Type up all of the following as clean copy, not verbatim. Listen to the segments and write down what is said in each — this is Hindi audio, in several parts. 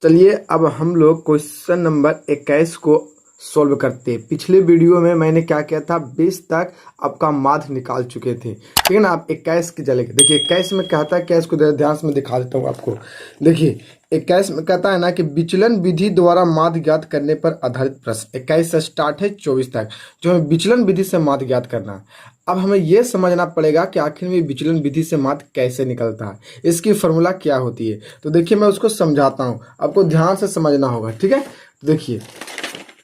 चलिए अब हम लोग क्वेश्चन नंबर 21 को सॉल्व करते हैं। पिछले वीडियो में मैंने क्या किया था, 20 तक आपका माध्य निकाल चुके थे, ठीक है ना। आप 21 की चलेंगे। देखिए 21 में कहता है, 21 को ध्यान से मैं दिखा देता हूँ आपको। देखिए 21 में कहता है ना कि विचलन विधि द्वारा माध्य ज्ञात करने पर आधारित प्रश्न। 21 से स्टार्ट है 24 तक, जो हमें विचलन विधि से माध्य ज्ञात करना है। अब हमें यह समझना पड़ेगा कि आखिर में विचलन विधि से माध्य कैसे निकलता है, इसकी फॉर्मूला क्या होती है। तो देखिए मैं उसको समझाता हूँ, आपको ध्यान से समझना होगा, ठीक है। देखिए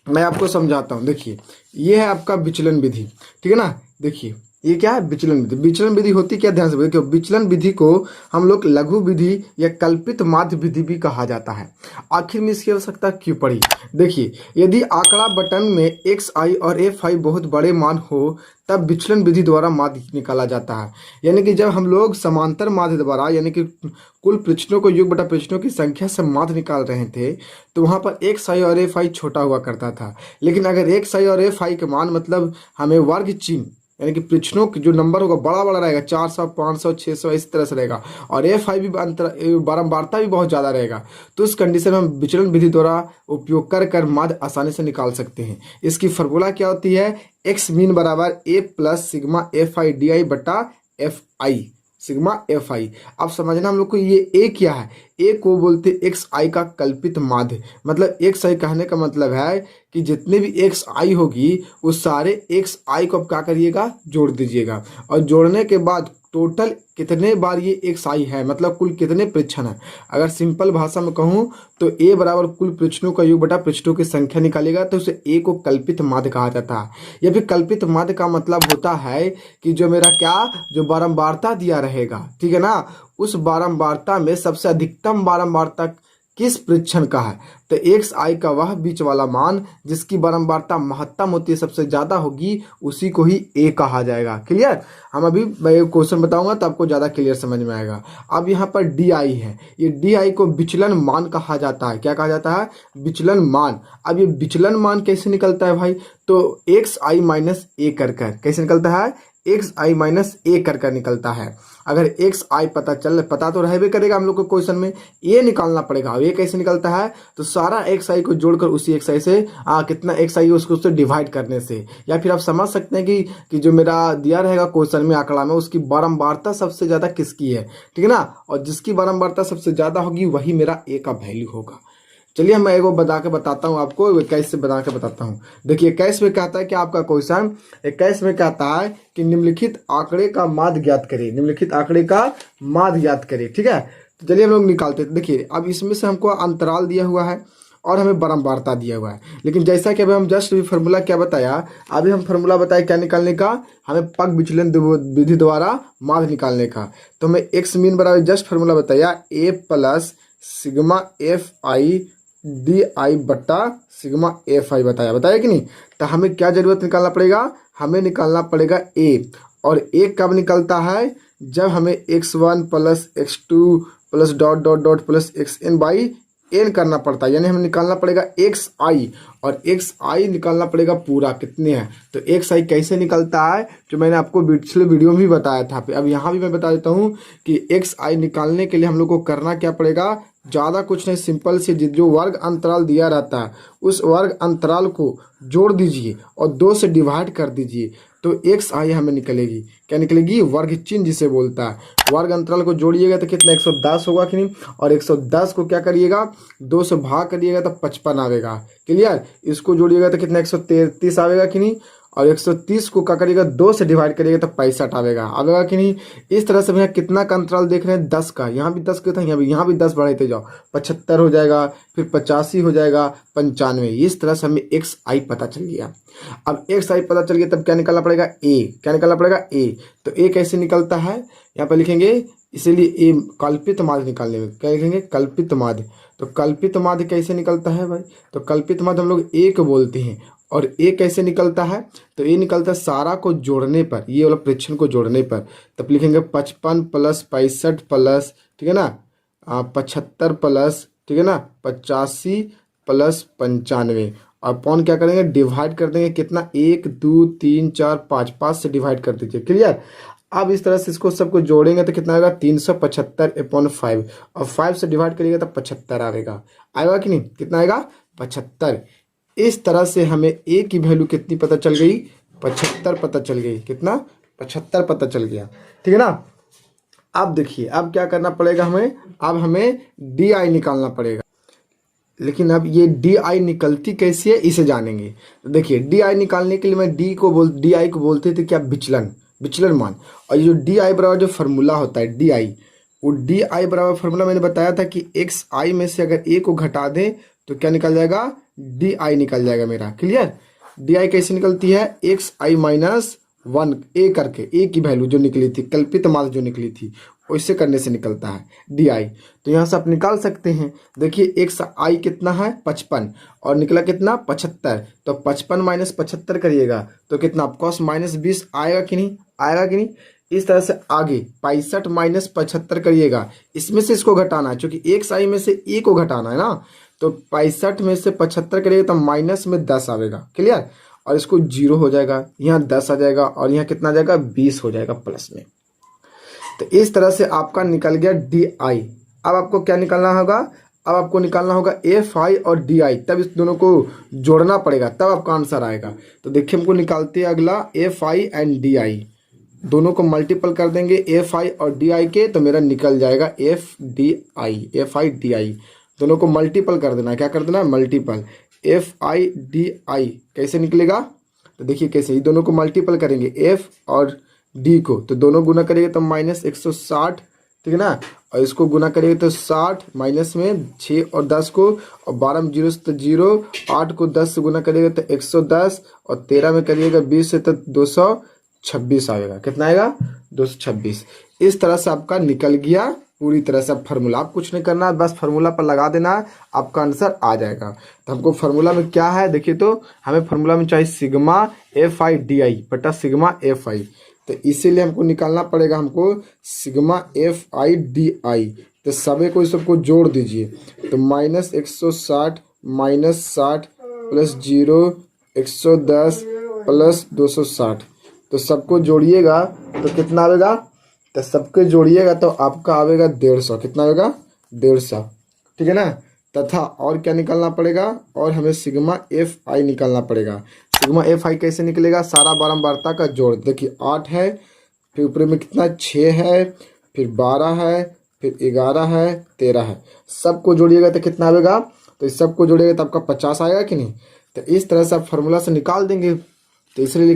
मैं आपको समझाता हूँ। देखिए ये है आपका विचलन विधि, ठीक है ना। देखिए ये क्या है, विचलन विधि। विचलन विधि होती क्या, ध्यान से देखिए। विचलन विधि को हम लोग लघु विधि या कल्पित माध्य विधि भी कहा जाता है। आखिर में इसकी आवश्यकता क्यों पड़ी। देखिए यदि आंकड़ा बटन में xi और fi बहुत बड़े मान हो तब विचलन विधि द्वारा माध्य निकाला जाता है। यानी कि जब हम लोग समांतर माध्य द्वारा यानी कि कुल पृष्ठों को योग बटा पृष्ठों की संख्या से माध्य निकाल रहे थे तो वहां पर xi और fi छोटा हुआ करता था। लेकिन अगर xi और fi के मान मतलब हमें वर्ग चिन्ह यानी कि पृष्ठों की जो नंबर होगा बड़ा बड़ा रहेगा, 400 500 600 इस तरह से रहेगा, और fi भी बारंबारता भी बहुत ज़्यादा रहेगा, तो इस कंडीशन में हम विचलन विधि द्वारा उपयोग कर माध्य आसानी से निकाल सकते हैं। इसकी फॉर्मूला क्या होती है, एक्स मीन बराबर a plus sigma F I D I बटा F I, sigma F I. अब समझना हम लोग को ये ए क्या है, ए को बोलते एक्स आई का कल्पित माध्य। मतलब एक्स आई कहने का मतलब है कि जितने भी एक्स आई होगी उस सारे एक्स आई को आप क्या करिएगा, जोड़ दीजिएगा, और जोड़ने के बाद टोटल कितने बार ये एक्स आई है, मतलब कुल कितने परीक्षण है। अगर सिंपल भाषा में कहूँ तो ए बराबर कुल पृष्ठों का योग बटा पृष्ठों की संख्या निकालेगा, तो उसे ए को कल्पित माध्य कहा जाता है। या फिर कल्पित माध्य का मतलब होता है कि जो मेरा क्या, जो बारंबारता दिया रहेगा, ठीक है ना, उस बारंबारता में सबसे अधिकतम बारंबारता किस परीक्षण का है, तो एक्स आई का वह बीच वाला मान जिसकी बारंबारता महत्तम होती है, सबसे ज्यादा होगी, उसी को ही ए कहा जाएगा। क्लियर। हम अभी मैं क्वेश्चन बताऊंगा तो आपको ज्यादा क्लियर समझ में आएगा। अब यहाँ पर डी आई है, ये डी आई को विचलन मान कहा जाता है। क्या कहा जाता है, विचलन मान। अब ये विचलन मान कैसे निकलता है भाई, तो एक्स आई माइनस ए कर कैसे निकलता है, एक्स आई माइनस ए कर निकलता है। अगर एक्स आई पता तो रहबे करेगा हम लोग को क्वेश्चन में, ये निकालना पड़ेगा। ये कैसे निकलता है, तो सारा एक्स आई को जोड़कर उसी एक्स आई से कितना एक्स आई उसको उससे डिवाइड करने से। या फिर आप समझ सकते हैं कि जो मेरा दिया रहेगा क्वेश्चन में आंकड़ा में, उसकी बारंबारता सबसे ज्यादा किसकी है, ठीक है ना, और जिसकी बारंबारता सबसे ज्यादा होगी वही मेरा ए का वैल्यू होगा। चलिए मैं एगो बता के बताता हूँ आपको, 21 से बता के बताता हूँ। देखिए 21 में कहता है कि आपका क्वेश्चन 21 में कहता है कि निम्नलिखित आंकड़े का माध्य ज्ञात करें, निम्नलिखित आंकड़े का माध्य ज्ञात करें, ठीक है। तो चलिए हम लोग निकालते हैं। देखिए अब इसमें से हमको अंतराल दिया हुआ है और हमें बारंबारता दिया हुआ है, लेकिन जैसा कि अभी हम जस्ट भी फार्मूला क्या बताया, अभी हम फार्मूला बताए क्या निकालने का, हमें पग विचलन विधि द्वारा माध्य निकालने का। तो हमें एक्स मीन बराबर जस्ट फार्मूला बताया A plus sigma F I D I बटा सिग्मा एफ आई बताया कि नहीं। तो हमें क्या जरूरत निकालना पड़ेगा, हमें निकालना पड़ेगा ए। और ए कब निकलता है, जब हमें x1 plus x2 plus dot dot dot plus xn by n करना पड़ता है। यानी हमें निकालना पड़ेगा एक्स आई, और एक्स आई निकालना पड़ेगा पूरा कितने हैं। तो एक्स आई कैसे निकलता है, जो मैंने आपको पिछले वीडियो में भी बताया था। अब यहाँ भी मैं बता देता हूँ कि एक्स आई निकालने के लिए हम लोग को करना क्या पड़ेगा, ज़्यादा कुछ नहीं, सिंपल से जो वर्ग अंतराल दिया रहता है उस वर्ग अंतराल को जोड़ दीजिए और 2 से डिवाइड कर दीजिए, तो एक्स आई हमें निकलेगी। क्या निकलेगी, वर्ग चिन्ह जिसे बोलता है। वर्ग अंतराल को जोड़िएगा तो कितना 110 होगा कि नहीं, और 110 को क्या करिएगा 2 से भाग करिएगा तो 55 आवेगा। क्लियर। इसको जोड़िएगा तो कितना 133 आवेगा कि नहीं, और 130 को क्या करिएगा 2 से डिवाइड करिएगा तो 65 आवेगा कि नहीं। इस तरह से भैया कितना का अंतराल देख रहे हैं, 10 का। यहाँ भी 10 का था, यहाँ भी 10 बढ़ाते जाओ, 75 हो जाएगा, फिर 85 हो जाएगा, 95। इस तरह से हमें एक्स आई पता चल गया। अब एक्स आई पता चल गया तब क्या निकालना पड़ेगा, ए। क्या निकालना पड़ेगा, ए। तो ए कैसे निकलता है, यहाँ पर लिखेंगे, इसीलिए ए कल्पित माध्य निकालने में क्या लिखेंगे, कल्पित माध्य। तो कल्पित माध्य कैसे निकलता है भाई, तो कल्पित माध्य हम लोग ए को बोलते हैं। और ए कैसे निकलता है, तो ए निकलता है सारा को जोड़ने पर, ये वाला परीक्षण को जोड़ने पर। तब लिखेंगे 55 प्लस 65 प्लस, ठीक है ना, 75 प्लस, ठीक है ना, 85 प्लस 95, और पॉन क्या करेंगे, डिवाइड कर देंगे कितना, 1 2 3 4 5, 5 से डिवाइड कर दीजिए। क्लियर। अब इस तरह से इसको सबको जोड़ेंगे तो कितना आएगा 375/5 और 5 से डिवाइड करिएगा तो 75 आएगा। आएगा कि नहीं, कितना आएगा 75। इस तरह से हमें ए की वैल्यू कितनी पता चल गई, 75 पता चल गई। कितना, 75 पता चल गया। ठीक है ना। अब देखिए अब क्या करना पड़ेगा हमें, अब हमें डी आई निकालना पड़ेगा। लेकिन अब ये डी आई निकलती कैसी है इसे जानेंगे। तो देखिए डी आई निकालने के लिए मैं डी आई को बोलते थे क्या, विचलन मान। और ये जो डी आई बराबर जो फार्मूला होता है डी आई, वो डी आई बराबर फार्मूला मैंने बताया था कि एक्स आई में से अगर ए को घटा दें तो क्या निकल जाएगा, डी आई निकल जाएगा मेरा। क्लियर। डी आई कैसे निकलती है, एक्स आई माइनस 1 ए करके, ए की वैल्यू जो निकली थी, कल्पित मान जो निकली थी, वैसे करने से निकलता है डी आई। तो यहाँ से आप निकाल सकते हैं। देखिए एक्स आई कितना है 55 और निकला कितना 75। तो 55 माइनस 75 करिएगा तो कितना कॉस माइनस 20 आएगा कि नहीं, आएगा कि नहीं। इस तरह से आगे 65 माइनस 75 करिएगा, इसमें से इसको घटाना है क्योंकि एक्स आई में से ए को घटाना है ना। तो 65 में से 75 करिएगा तो माइनस में 10 आएगा। क्लियर। और इसको 0 हो जाएगा, यहाँ 10 आ जाएगा और यहाँ कितना आ जाएगा 20 हो जाएगा प्लस में। तो इस तरह से आपका निकल गया डी आई। अब आपको क्या निकालना होगा, अब आपको निकालना होगा एफ आई और डी आई, तब इस दोनों को जोड़ना पड़ेगा तब आपका आंसर आएगा। तो देखिए हमको निकालते हैं अगला F I and D I, दोनों को मल्टीपल कर देंगे एफ आई और डी आई के, तो मेरा निकल जाएगा F D I, F I D आई। दोनों को मल्टीपल कर देना है, क्या कर देना है multiple. F I D I कैसे निकलेगा, तो देखिए कैसे, ये दोनों को मल्टीपल करेंगे एफ और डी को, तो दोनों गुना करेंगे तो माइनस 160। ठीक है ना। और इसको गुना करेंगे तो 60 माइनस में 6 और 10 को, और 12 में 0 से तो 0, 8 को 10 से गुना करिएगा तो 110, और 13 में करिएगा 20 से तो 226 आएगा। कितना आएगा 226। इस तरह से आपका निकल गया पूरी तरह से। अब फार्मूला आप कुछ नहीं करना है, बस फार्मूला पर लगा देना है, आपका आंसर आ जाएगा। तो हमको फार्मूला में क्या है देखिए, तो हमें फार्मूला में चाहिए sigma F I D I बटा सिग्मा एफ आई। तो इसीलिए हमको निकालना पड़ेगा हमको sigma F I D I. तो सभी को सबको जोड़ दीजिए, तो माइनस 160 माइनस 60 प्लस 0 110 प्लस 260। तो सबको जोड़िएगा तो कितना आएगा, तो सबको जोड़िएगा तो आपका आएगा 150। कितना आएगा 150। ठीक है ना। तथा और क्या निकालना पड़ेगा, और हमें सिग्मा एफ आई निकालना पड़ेगा। सिग्मा एफ आई कैसे निकलेगा, सारा बारंबारता का जोड़। देखिए 8 है, फिर ऊपर में कितना 6 है, फिर 12 है, फिर 11 है, 13 है। सबको जोड़िएगा तो कितना आएगा, तो इस सबको जोड़िएगा तो आपका 50 आएगा कि नहीं। तो इस तरह से आप फार्मूला से निकाल देंगे। तो इसलिए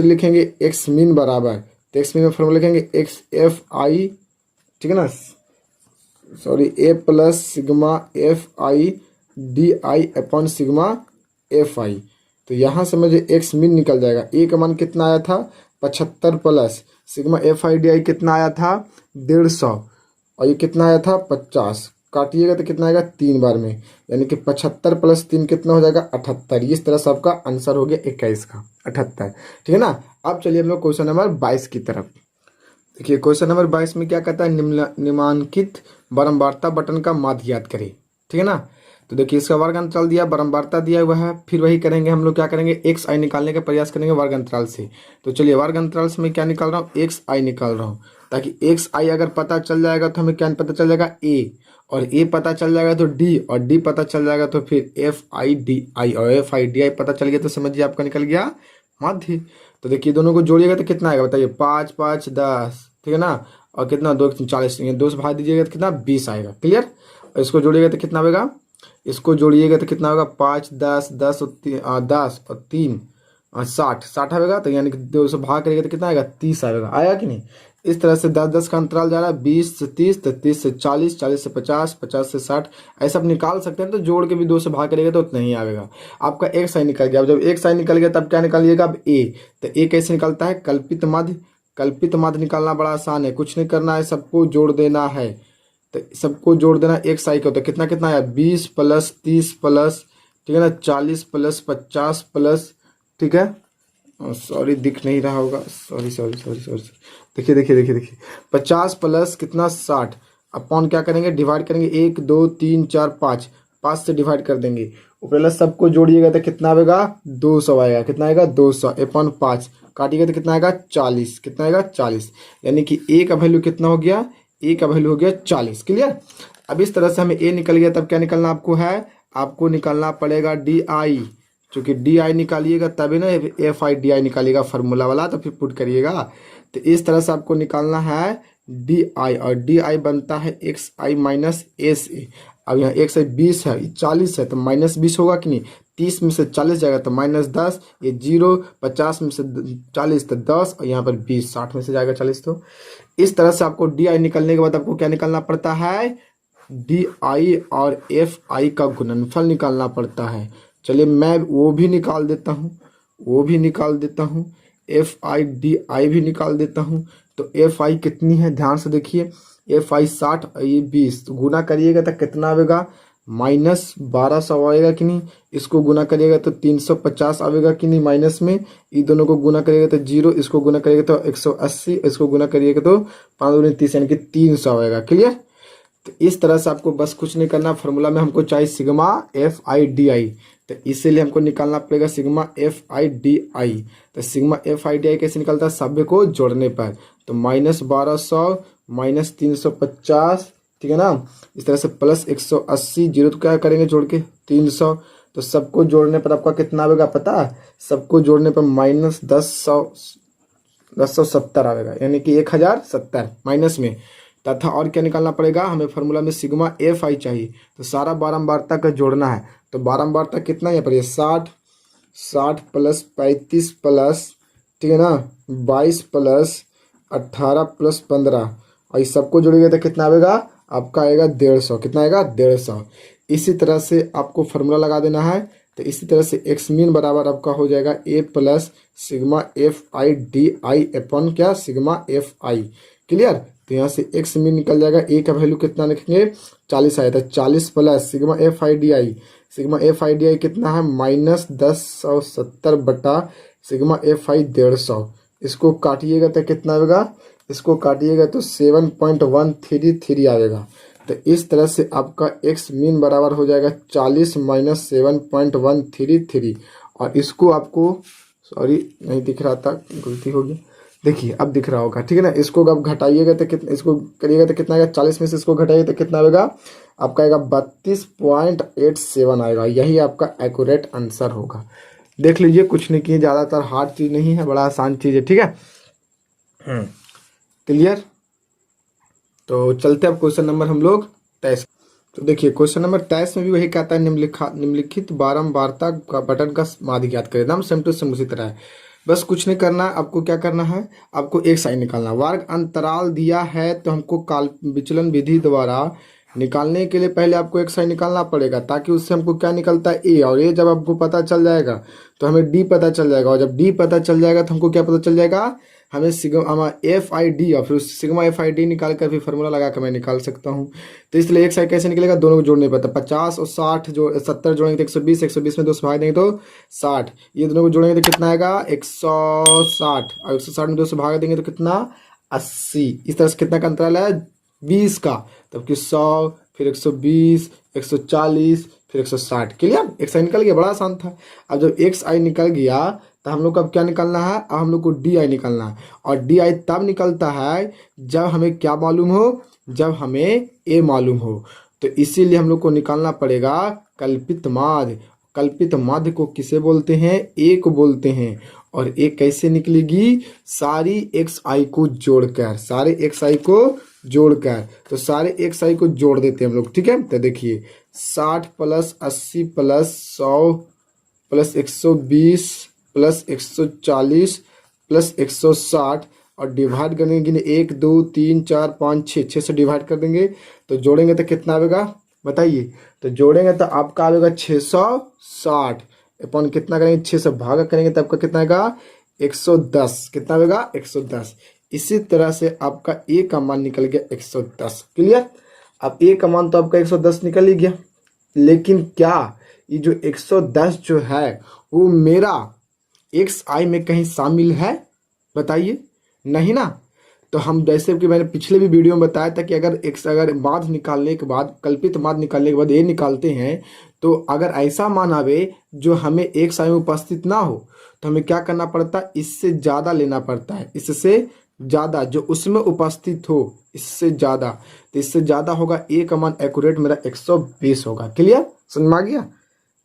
लिखेंगे एक्स मीन बराबर, तो एक्स मीन में फार्मूला लिखेंगे एक्स एफ आई, ठीक है ना, sorry A plus sigma F I D I upon sigma F आई। तो यहाँ से मुझे एक्स मीन निकल जाएगा। ए का मान कितना आया था 75 plus sigma F I D आई कितना आया था 150, और ये कितना आया था 50। काटिएगा तो कितना आएगा 3 बार में, यानी कि 75 प्लस 3 कितना हो जाएगा 78। इस तरह से आपका आंसर हो गया 21 का 78। ठीक है ना। अब चलिए हम लोग क्वेश्चन नंबर 22 की तरफ। देखिए क्वेश्चन नंबर 22 में क्या कहता है, निम्नलिखित बारंबारता बटन का माध्य ज्ञात करें। ठीक है ना। तो देखिए इसका वर्ग अंतराल दिया, बारंबारता दिया हुआ है, फिर वही करेंगे हम लोग, क्या करेंगे एक्स आई निकालने का प्रयास करेंगे वर्ग अंतराल से। तो चलिए वर्ग अंतराल से मैं क्या निकाल रहा हूँ, एक्स आई निकाल रहा हूँ, ताकि एक्स आई अगर पता चल जाएगा तो हमें क्या पता चल जाएगा ए, और ए पता चल जाएगा तो डी, और डी पता चल जाएगा तो फिर एफ आई डी आई, और एफ आई डी आई पता चल गया तो समझिए आपका निकल गया माध्य। तो देखिए दोनों को जोड़िएगा तो कितना आएगा बताइए, 5 5 10, ठीक है ना, और कितना 2 40, 2 से भाग दीजिएगा तो कितना 20 आएगा। क्लियर। और इसको जोड़िएगा तो कितना आएगा, इसको जोड़िएगा तो कितना होगा 5 10 10 और 3 60 आएगा। तो यानी कि 2 से भाग करेगा तो कितना आएगा 30 आएगा। आया कि नहीं। इस तरह से 10 10 का अंतराल जा रहा है, 20 से 30, तो 30 से 40, 40 से 50, 50 से 60, ऐसा आप निकाल सकते हैं। तो जोड़ के भी 2 से भाग करेगा तो उतना ही आएगा। आपका एक साइन निकल गया। अब जब एक साइन निकल गया तब क्या निकालिएगा, अब ए। तो ए कैसे निकलता है, कल्पित माध्य। कल्पित माध्य निकालना बड़ा आसान है, कुछ नहीं करना है, सबको जोड़ देना है। तो सबको जोड़ देना एक साई को, तो कितना कितना आया 20 प्लस 30 प्लस, ठीक है ना, 40 प्लस 50 प्लस, ठीक है, सॉरी दिख नहीं रहा होगा, सॉरी देखिए 50 प्लस कितना 60 अपॉन क्या करेंगे डिवाइड करेंगे 1 2 3 4 5, 5 से डिवाइड कर देंगे, ऊपर वाला सबको जोड़िएगा तो कितना आएगा 200 आएगा। कितना आएगा 200 अपॉन 5 काटिएगा तो कितना आएगा 40। कितना आएगा 40, यानी कि ए का वैल्यू कितना हो गया, ए का वैल्यू हो गया 40। क्लियर। अब इस तरह से हमें ए निकल गया, तब क्या निकलना आपको है, आपको निकालना पड़ेगा डी आई। चूंकि डी आई निकालिएगा तभी ना एफ आई डी आई निकालिएगा फार्मूला वाला, तो फिर पुट करिएगा। तो इस तरह से आपको निकालना है डी आई, और डी आई बनता है x I minus S A. अब यहाँ एक्स आई 20 है, 40 है, तो माइनस 20 होगा कि नहीं, 30 में से 40 जाएगा तो माइनस 10, ये 0, 50 में से 40 तो 10, और यहाँ पर 20, 60 में से जाएगा 40। तो इस तरह से आपको डी आई निकलने के बाद आपको क्या निकालना पड़ता है, डी आई और एफ आई का गुणनफल निकालना पड़ता है। चलिए मैं वो भी निकाल देता हूँ, एफ आई डी आई भी निकाल देता हूँ। तो एफ आई कितनी है, ध्यान से देखिए, एफ आई 60 और ये 20, तो गुना करिएगा तो कितना आएगा, माइनस 1200 आएगा कि नहीं। इसको गुना करिएगा तो 350 आएगा कि नहीं माइनस में, ये दोनों को गुना करिएगा तो 0, इसको गुना करिएगा तो 180, इसको गुना करिएगा तो 5 दूनी 30 यानी कि 300 आएगा। क्लियर। तो इस तरह से आपको बस कुछ नहीं करना, फार्मूला में हमको चाहिए sigma F I D I, तो इसीलिए हमको निकालना पड़ेगा sigma F I D I. तो sigma F I D I कैसे निकलता है, सभी को जोड़ने पर, तो माइनस 1200 माइनस 350, ठीक है ना, इस तरह से प्लस 180, जीरो तो क्या करेंगे जोड़ के 300, तो सबको जोड़ने पर आपका कितना आएगा पता है, सबको जोड़ने पर माइनस 1070 आएगा, यानी कि 1070 माइनस में। तथा और क्या निकालना पड़ेगा हमें, फार्मूला में सिग्मा एफ आई चाहिए, तो सारा बारंबारता का जोड़ना है। तो बारंबारता कितना यहाँ पर, ये 60 प्लस 35 प्लस, ठीक है ना, 22 प्लस 18 प्लस 15, और इस सबको जोड़ेगा तो कितना आएगा आपका, आएगा 150। कितना आएगा 150। इसी तरह से आपको फार्मूला लगा देना है। तो इसी तरह से एक्स मीन बराबर आपका हो जाएगा A plus sigma F I D I upon क्या, सिग्मा एफ आई। क्लियर। तो यहाँ से एक्स मीन निकल जाएगा, ए का वैल्यू कितना लिखेंगे 40 आया था, 40 plus sigma F I D I, sigma F I D आई कितना है माइनस 1070 बटा सिग्मा एफ आई 150। इसको काटिएगा तो कितना आएगा, इसको काटिएगा तो 7.133 आएगा। तो इस तरह से आपका एक्स मीन बराबर हो जाएगा 40 माइनस 7.133, और इसको आपको, सॉरी नहीं दिख रहा था, गलती हो गई, देखिए अब दिख रहा होगा, ठीक है ना। इसको अब घटाइएगा तो कितना, इसको करिएगा तो कितना आएगा, 40 में से इसको घटाइएगा तो कितना आएगा आपका, आएगा 32.87 आएगा। यही आपका एक्यूरेट आंसर होगा। देख लीजिए, कुछ नहीं किए, ज़्यादातर हार्ड चीज़ नहीं है, बड़ा आसान चीज़ है, ठीक है। क्लियर। तो चलते अब क्वेश्चन नंबर हम लोग 23। तो देखिए क्वेश्चन नंबर 23 में भी वही कहता है, निम्नलिखित बारंबारता का बटन का माध्य ज्ञात करें। एकदम सेम टू सेम उसी तरह है, बस कुछ नहीं करना। आपको क्या करना है, आपको एक साइन निकालना। वर्ग अंतराल दिया है तो हमको काल विचलन विधि द्वारा निकालने के लिए पहले आपको एक साइन निकालना पड़ेगा, ताकि उससे हमको क्या निकलता है ए, और ये जब आपको पता चल जाएगा तो हमें डी पता चल जाएगा, और जब डी पता चल जाएगा तो हमको क्या पता चल जाएगा, हमें सिग्मा एफ आई डी, और फिर सिग्मा एफ आई डी निकाल कर फिर फार्मूला लगा कर मैं निकाल सकता हूँ। तो इसलिए एक साइड कैसे निकलेगा, दोनों को जोड़ने पर, तो 50 और 60 जो 70 जोड़ेंगे तो 120, 120 में 2 से भाग देंगे तो 60, ये दोनों को जोड़ेंगे तो कितना आएगा 160, और 160 में 2 से भाग देंगे तो कितना 80। इस तरह से कितना का अंतराल है 20 का, तब कि 100 फिर 120 140 फिर 160। क्लियर। एक्स आई निकल गया, बड़ा आसान था। अब जब एक्स आई निकल गया तो हम लोग को अब क्या निकालना है, अब हम लोग को डी आई निकालना है, और डी आई तब निकलता है जब हमें क्या मालूम हो, जब हमें ए मालूम हो। तो इसीलिए हम लोग को निकालना पड़ेगा कल्पित माध्य। कल्पित माध्य को किसे बोलते हैं, ए को बोलते हैं। और ए कैसे निकलेगी, सारी एक्स आई को जोड़कर, सारे एक्स आई को जोड़कर। तो सारे एक्स आई को जोड़ देते हैं हम लोग, ठीक है। तो देखिए 60 plus 80 plus 100 plus 120 plus 140 plus 160, और डिवाइड करेंगे 1 2 3 4 5 6 से डिवाइड कर देंगे, तो जोड़ेंगे तो कितना आएगा बताइए। तो जोड़ेंगे तो आपका आएगा 660 अपन कितना करेंगे, 6 से भाग करेंगे तो आपका कितना आएगा 110। कितना आएगा 110। इसी तरह से आपका ए का मान निकल गया 110। क्लियर। अब ए का मान तो आपका 110 निकल ही गया, लेकिन क्या ये जो 110 जो है वो मेरा एक्स आई में कहीं शामिल है, बताइए, नहीं ना। तो हम जैसे कि मैंने पिछले भी वीडियो में बताया था कि अगर माध्य निकालने के बाद, कल्पित माध्य निकालने के बाद ये निकालते हैं, तो अगर ऐसा मान आवे जो हमें एक साई में उपस्थित ना हो तो हमें क्या करना पड़ता है, इससे ज़्यादा लेना पड़ता है, इससे ज़्यादा जो उसमें उपस्थित हो, इससे ज़्यादा। तो इससे ज़्यादा होगा, ए का मान एक्यूरेट मेरा 120 होगा। क्लियर, समझ में आ गया,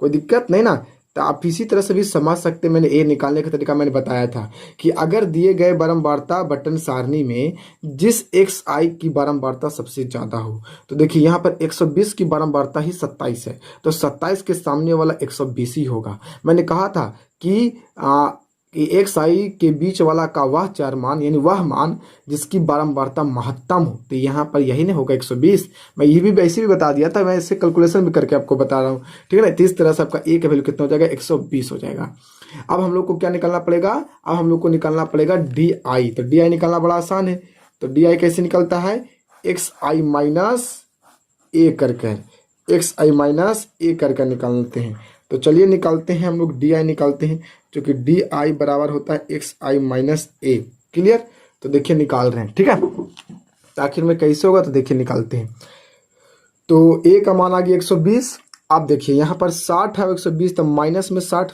कोई दिक्कत नहीं ना। तो आप इसी तरह से भी समझ सकते हैं। मैंने ए निकालने का तरीका मैंने बताया था कि अगर दिए गए बारंबारता बटन सारणी में जिस एक्स आई की बारंबारता सबसे ज़्यादा हो, तो देखिए यहाँ पर 120 की बारंबारता ही 27 है, तो 27 के सामने वाला 120 ही होगा। मैंने कहा था कि एक्स आई के बीच वाला का वह चार मान, यानी वह मान जिसकी बारंबारता महत्तम हो, तो यहाँ पर यही नहीं होगा 120। मैं ये भी वैसे भी बता दिया था, मैं इससे कैलकुलेशन भी करके आपको बता रहा हूँ, ठीक है ना। तो इस तरह से आपका ए का वैल्यू कितना हो जाएगा, 120 हो जाएगा। अब हम लोग को क्या निकालना पड़ेगा, अब हम लोग को निकालना पड़ेगा डी आई। तो डी आई निकालना बड़ा आसान है। तो डी आई कैसे निकलता है, एक्स आई माइनस ए करके, एक्स आई माइनस ए करके निकालते हैं। तो चलिए निकालते हैं, हम लोग डी आई निकालते हैं, जो कि डी आई बराबर होता है x I minus A. Clear, तो देखिए निकाल रहे हैं, ठीक है। तो आखिर में कैसे होगा, तो देखिए निकालते हैं। तो ए का मान आ गया 120। आप देखिए यहाँ पर 60 है, 120 तो माइनस में 60,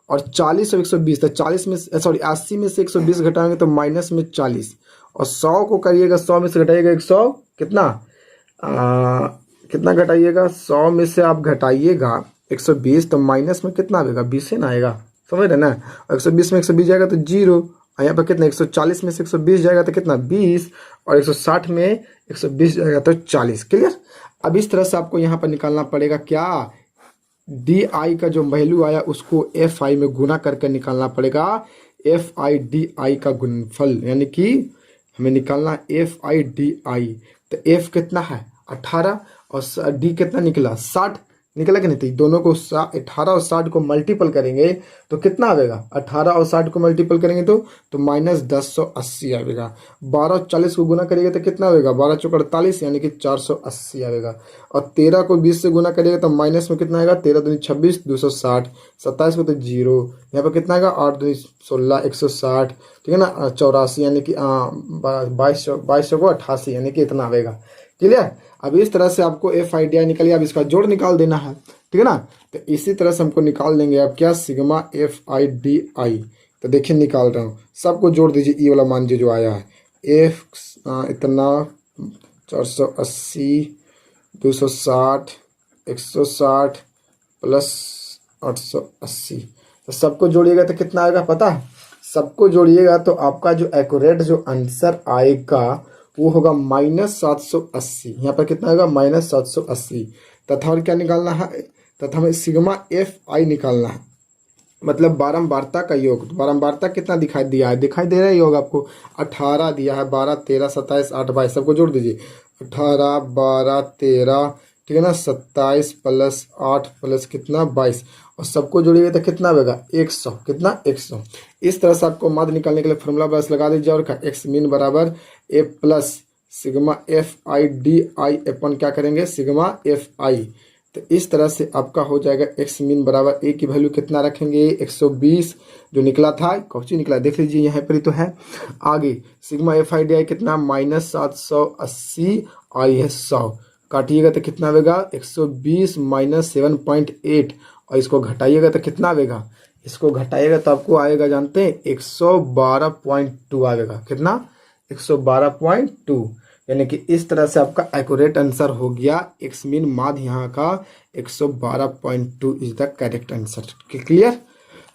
और 40 और 120 तो 40 में, सॉरी 80 में से 120 घटाएंगे तो माइनस में 40, और 100 को करिएगा, 100 में से घटाइएगा 100, कितना कितना घटाइएगा, 100 में से आप घटाइएगा 120 तो माइनस में कितना आएगा, 20 से ना आएगा, समझ रहे ना। और 120 में 120 जाएगा तो 0, और यहाँ पर कितना 140 में से 120 जाएगा तो कितना 20, और 160 में 120 जाएगा तो 40। क्लियर। अब इस तरह से आपको यहाँ पर निकालना पड़ेगा क्या, डी आई का जो वैल्यू आया उसको एफ आई में गुना करके निकालना पड़ेगा, एफ आई डी आई का गुणनफल, यानी कि हमें निकालना एफ आई डी आई। तो एफ कितना है 18, और डी कितना निकला 60 निकला कि नहीं। तो दोनों को 18 और 60 को मल्टीपल करेंगे तो कितना आएगा, 18 और 60 को मल्टीपल करेंगे तो माइनस 1080 आएगा। 12 और 40 को गुना करिएगा तो कितना आएगा, 12 चौक 48 यानी कि 480 आएगा। और 13 को 20 से गुना करिएगा तो माइनस में कितना आएगा, 13 दूनी 26 260, 27 को तो 0, यहाँ पर कितना आएगा 8 दूनी 16 160, ठीक है ना, 84 यानी कि 22 को 88 यानी कि इतना आएगा। क्लियर। अब इस तरह से आपको एफ आई डी आई निकलिए, अब इसका जोड़ निकाल देना है, ठीक है ना। तो इसी तरह से हमको निकाल देंगे अब क्या, sigma F I D I. तो देखिए निकाल रहा हूँ, सबको जोड़ दीजिए, ई वाला मान जो आया है, एफ इतना 480 260 160 प्लस 880, तो सबको जोड़िएगा तो कितना आएगा पता है, सबको जोड़िएगा तो आपका जो एक्यूरेट जो आंसर आएगा वो होगा -780। यहाँ पर कितना होगा -780। तथा और क्या निकालना है, तथा हमें सिग्मा एफ आई निकालना है, मतलब बारंबारता का योग। बारंबारता कितना दिखाई दिया है, दिखाई दे रहा है योग आपको, 18 दिया है, 12 13 27 8 22, सबको जोड़ दीजिए, 18 12 13, ठीक है ना, 27 प्लस 8 प्लस कितना 22, और सबको जोड़िएगा तो कितना आएगा 100, कितना 100। इस तरह से आपको माध्य निकालने के लिए फॉर्मूला बस लगा दीजिए, और एक्स मीन बराबर A plus sigma F I D I upon क्या करेंगे सिग्मा एफ आई। तो इस तरह से आपका हो जाएगा एक्स मीन बराबर ए की वैल्यू कितना रखेंगे 120 जो निकला था, कौची निकला देख लीजिए यहाँ पर ही तो है। आगे सिग्मा एफ आई डी आई कितना -780 और यह 100 काटिएगा तो कितना आएगा 120 माइनस 7.8, और इसको घटाइएगा तो कितना आएगा, इसको घटाइएगा तो आपको आएगा जानते हैं 112.2 आएगा, कितना 112.2। यानी कि इस तरह से आपका एक्यूरेट आंसर हो गया एक्स मीन माध्य यहाँ का 112.2 is the correct answer. Clear.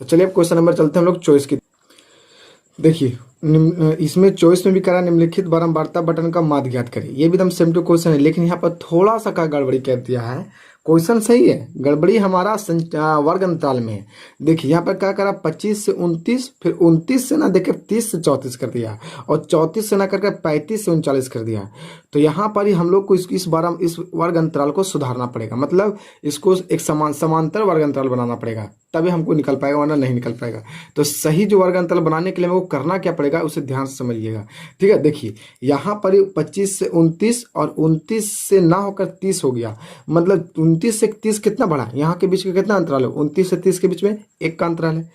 तो चलिए अब क्वेश्चन नंबर चलते हैं हम लोग चॉइस की। देखिए इसमें चॉइस में भी करा निम्नलिखित बारंबारता बटन का माध्य ज्ञात करें। ये भी एकदम सेम टू क्वेश्चन है, लेकिन यहाँ पर थोड़ा सा का गड़बड़ी कर दिया है। क्वेश्चन सही है, गड़बड़ी हमारा वर्ग अंतराल में है। देखिए यहाँ पर क्या करा 25 से 29, फिर 29 से ना देखे 30 से 34 कर दिया, और 34 से ना करके 35 से 39 कर दिया। तो यहाँ पर ही हम लोग को इस वर्ग अंतराल को सुधारना पड़ेगा, मतलब इसको एक समांतर वर्ग अंतराल बनाना पड़ेगा, तभी हमको निकल पाएगा, वरना नहीं निकल पाएगा। तो सही जो वर्ग अंतराल बनाने के लिए हमको करना क्या पड़ेगा उसे ध्यान से समझिएगा, ठीक है। देखिए यहाँ पर 25 से 29 और 29 से ना होकर 30 हो गया, मतलब 29 से 30 कितना बढ़ा, यहाँ के बीच में कितना अंतराल है, 29 से 30 के बीच में 1 का अंतराल है।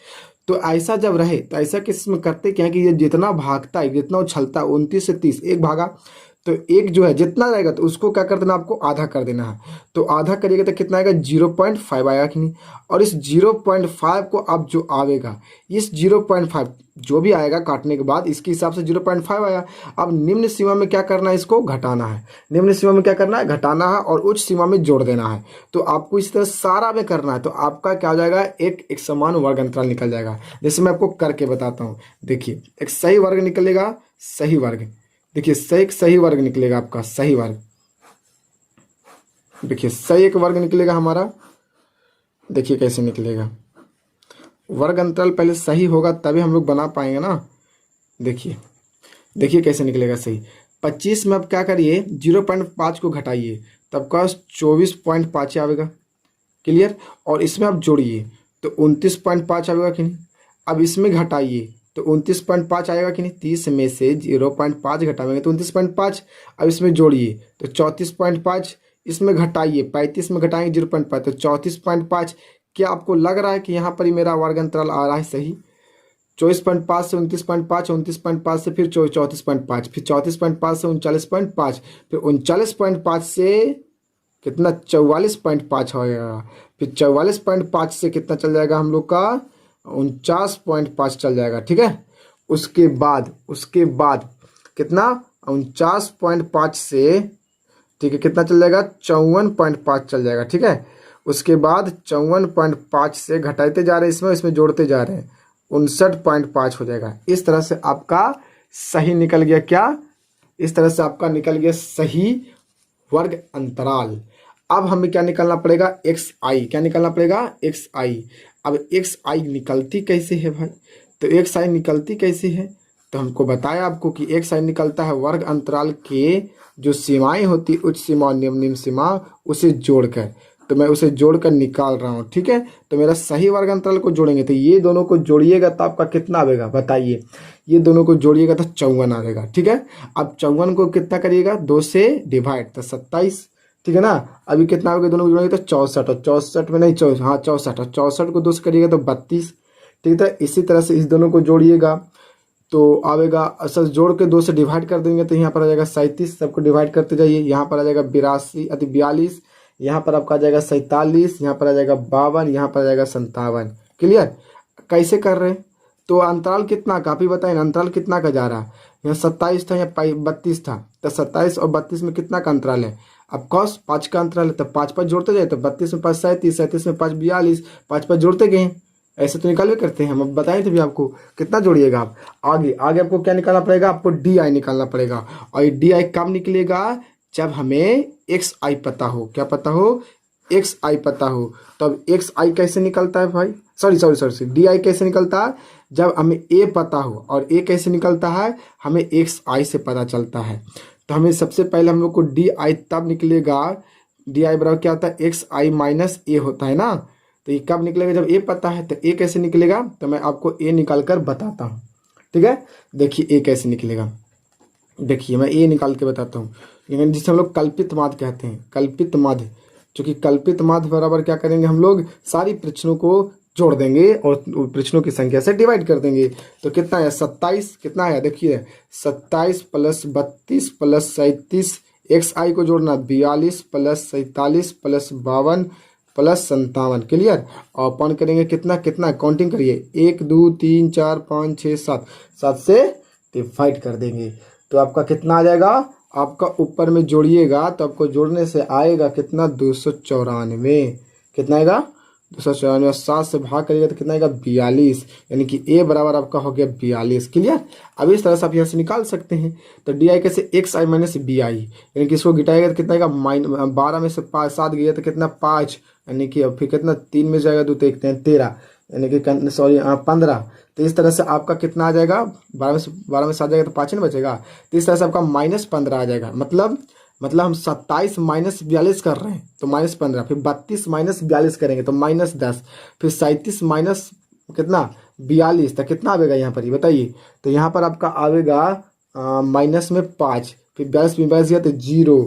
तो ऐसा जब रहे तो ऐसा केस में करते क्या है कि ये जितना भागता है, जितना उछलता है, 29 से 30 एक भागा, तो एक जो है जितना रहेगा तो उसको क्या कर देना, आपको आधा कर देना है। तो आधा करिएगा तो कितना आएगा, 0.5 आएगा कि नहीं। और इस 0.5 को अब जो आएगा, इस 0.5 जो भी आएगा काटने के बाद इसके हिसाब से 0.5 आया। अब निम्न सीमा में क्या करना है, इसको घटाना है। निम्न सीमा में क्या करना है, घटाना है, और उच्च सीमा में जोड़ देना है। तो आपको इस तरह सारा में करना है। तो आपका क्या हो जाएगा, एक समान वर्ग अंतराल निकल जाएगा। जैसे मैं आपको करके बताता हूँ। देखिए एक सही वर्ग निकलेगा, सही वर्ग, देखिए सही वर्ग निकलेगा आपका, सही वर्ग। देखिए सही एक वर्ग निकलेगा हमारा। देखिए कैसे निकलेगा, वर्ग अंतराल पहले सही होगा तभी हम लोग बना पाएंगे ना। देखिए देखिए कैसे निकलेगा सही। 25 में अब क्या करिए, 0.5 को घटाइए, तब का 24.5 आएगा। क्लियर। और इसमें आप जोड़िए तो 29.5 आएगा कि नहीं। अब इसमें घटाइए तो 29.5 आएगा कि नहीं। 30 में से 0.5 घटाएंगे तो 29.5। अब इसमें जोड़िए तो 34.5। इसमें घटाइए, 35 में घटाएंगे 0.5 तो 34.5। क्या आपको लग रहा है कि यहाँ पर ही मेरा वर्ग अंतराल आ रहा है सही। 24.5 से 29.5, 29.5 से फिर 34.5, फिर 34.5 से 39.5, फिर 39.5 से कितना, 44.5 हो जाएगा। फिर 44.5 से कितना चल जाएगा हम लोग का, 49.5 चल जाएगा। ठीक है। उसके बाद कितना, 49.5 से, ठीक है, कितना चल जाएगा, 54.5 चल जाएगा। ठीक है। उसके बाद 54.5 से घटाते जा रहे हैं, इसमें जोड़ते जा रहे हैं, 59.5 हो जाएगा। इस तरह से आपका सही निकल गया क्या, इस तरह से आपका निकल गया सही वर्ग अंतराल। अब हमें क्या निकालना पड़ेगा, एक्स आई। क्या निकालना पड़ेगा, एक्स आई। अब एक्स आई निकलती कैसे है भाई, तो एक्स आई निकलती कैसे है, तो हमको बताया आपको कि एक्स आई निकलता है वर्ग अंतराल के जो सीमाएं होती, उच्च सीमा और निम्न सीमा, उसे जोड़कर। तो मैं उसे जोड़कर निकाल रहा हूँ। ठीक है। तो मेरा सही वर्ग अंतराल को जोड़ेंगे तो ये दोनों को जोड़िएगा तो आपका कितना आएगा बताइए, ये दोनों को जोड़िएगा तो 54 आएगा। ठीक है। अब 54 को कितना करिएगा, 2 से डिवाइड तो 27। ठीक है ना। अभी कितना होगा, दोनों को जोड़ेंगे तो 64, और 64 में नहीं 64, हाँ 64, और 64 को 2 से करिएगा तो 32। ठीक है। इसी तरह से इस दोनों को जोड़िएगा तो आएगा, असल जोड़ के 2 से डिवाइड कर देंगे तो यहाँ पर आ जाएगा 37। सबको डिवाइड करते जाइए, यहाँ पर आ जाएगा 42, यहाँ पर आपका आ जाएगा 47, यहाँ पर आ जाएगा 52, यहाँ पर आ जाएगा 57। क्लियर। कैसे कर रहे हैं, तो अंतराल कितना का आप ही बताएं, अंतराल कितना का जा रहा है। यहाँ 27 था, यहाँ 32 था, तो 27 और 32 में कितना का अंतराल है, अब कॉस 5 का अंतराल है। तो 5 5 जोड़ते जाए तो 32 में 5 37, 37 में 5 42, 5 5 जोड़ते गए। ऐसे तो निकाल भी करते हैं हम, अब बताएं थे भी आपको कितना जोड़िएगा आप। आगे आपको क्या निकालना पड़ेगा, आपको डी आई निकालना पड़ेगा। और डी आई कब निकलेगा, जब हमें एक्स आई पता हो। क्या पता हो, एक्स आई पता हो। तब एक्स आई कैसे निकलता है भाई, सॉरी डी आई कैसे निकलता है, जब हमें ए पता हो। और ए कैसे निकलता है, हमें एक्स आई से पता चलता है। तो हमें सबसे पहले हम लोग को डी आई तब निकलेगा, डी आई बराबर क्या होता है, एक्स आई माइनस ए होता है ना। तो ये कब निकलेगा, जब ए पता है। तो ए कैसे निकलेगा, तो मैं आपको ए निकाल कर बताता हूँ। ठीक है। देखिए ए कैसे निकलेगा, देखिए मैं ए निकाल के बताता हूँ, जिसे हम लोग कल्पित माध्य कहते हैं, कल्पित माध्य। चूंकि कल्पित माध्य बराबर क्या करेंगे, हम लोग सारी प्रश्नों को जोड़ देंगे और प्रश्नों की संख्या से डिवाइड कर देंगे। तो कितना है, 27, कितना है देखिए, 27 प्लस 32 प्लस 37, एक्स आई को जोड़ना 42 प्लस 47 प्लस 52 प्लस 57। क्लियर। और अपन करेंगे कितना कितना, काउंटिंग करिए, 1 2 3 4 5 6 7, 7 से डिवाइड कर देंगे तो आपका कितना आ जाएगा, आपका ऊपर में जोड़िएगा तो आपको जोड़ने से आएगा कितना, 294। कितना आएगा, 294। 7 से भाग करिएगा तो कितना आएगा, 42। यानी कि ए बराबर आपका हो गया 42। क्लियर। अब इस तरह से आप यहाँ से निकाल सकते हैं। तो डी आई कैसे, X I minus B I, यानी कि इसको गिटाएगा तो कितना आएगा, 12 में से 7 गया तो कितना 5, यानी कि अब फिर कितना 3 में जाएगा 2 तो 13, यानी कि सॉरी 15। तो इस तरह से आपका कितना आ जाएगा, 12 में 7 जाएगा तो 5 ही ना बचेगा। तो इस तरह से आपका -15 आ जाएगा। मतलब हम 27 माइनस 42 कर रहे हैं तो -15, फिर 32 माइनस 42 करेंगे तो -10, फिर 37 माइनस कितना 42, तो कितना आएगा यहाँ पर, ये बताइए। तो यहाँ पर आपका आएगा माइनस में 5, फिर 42 में 42 गया तो 0,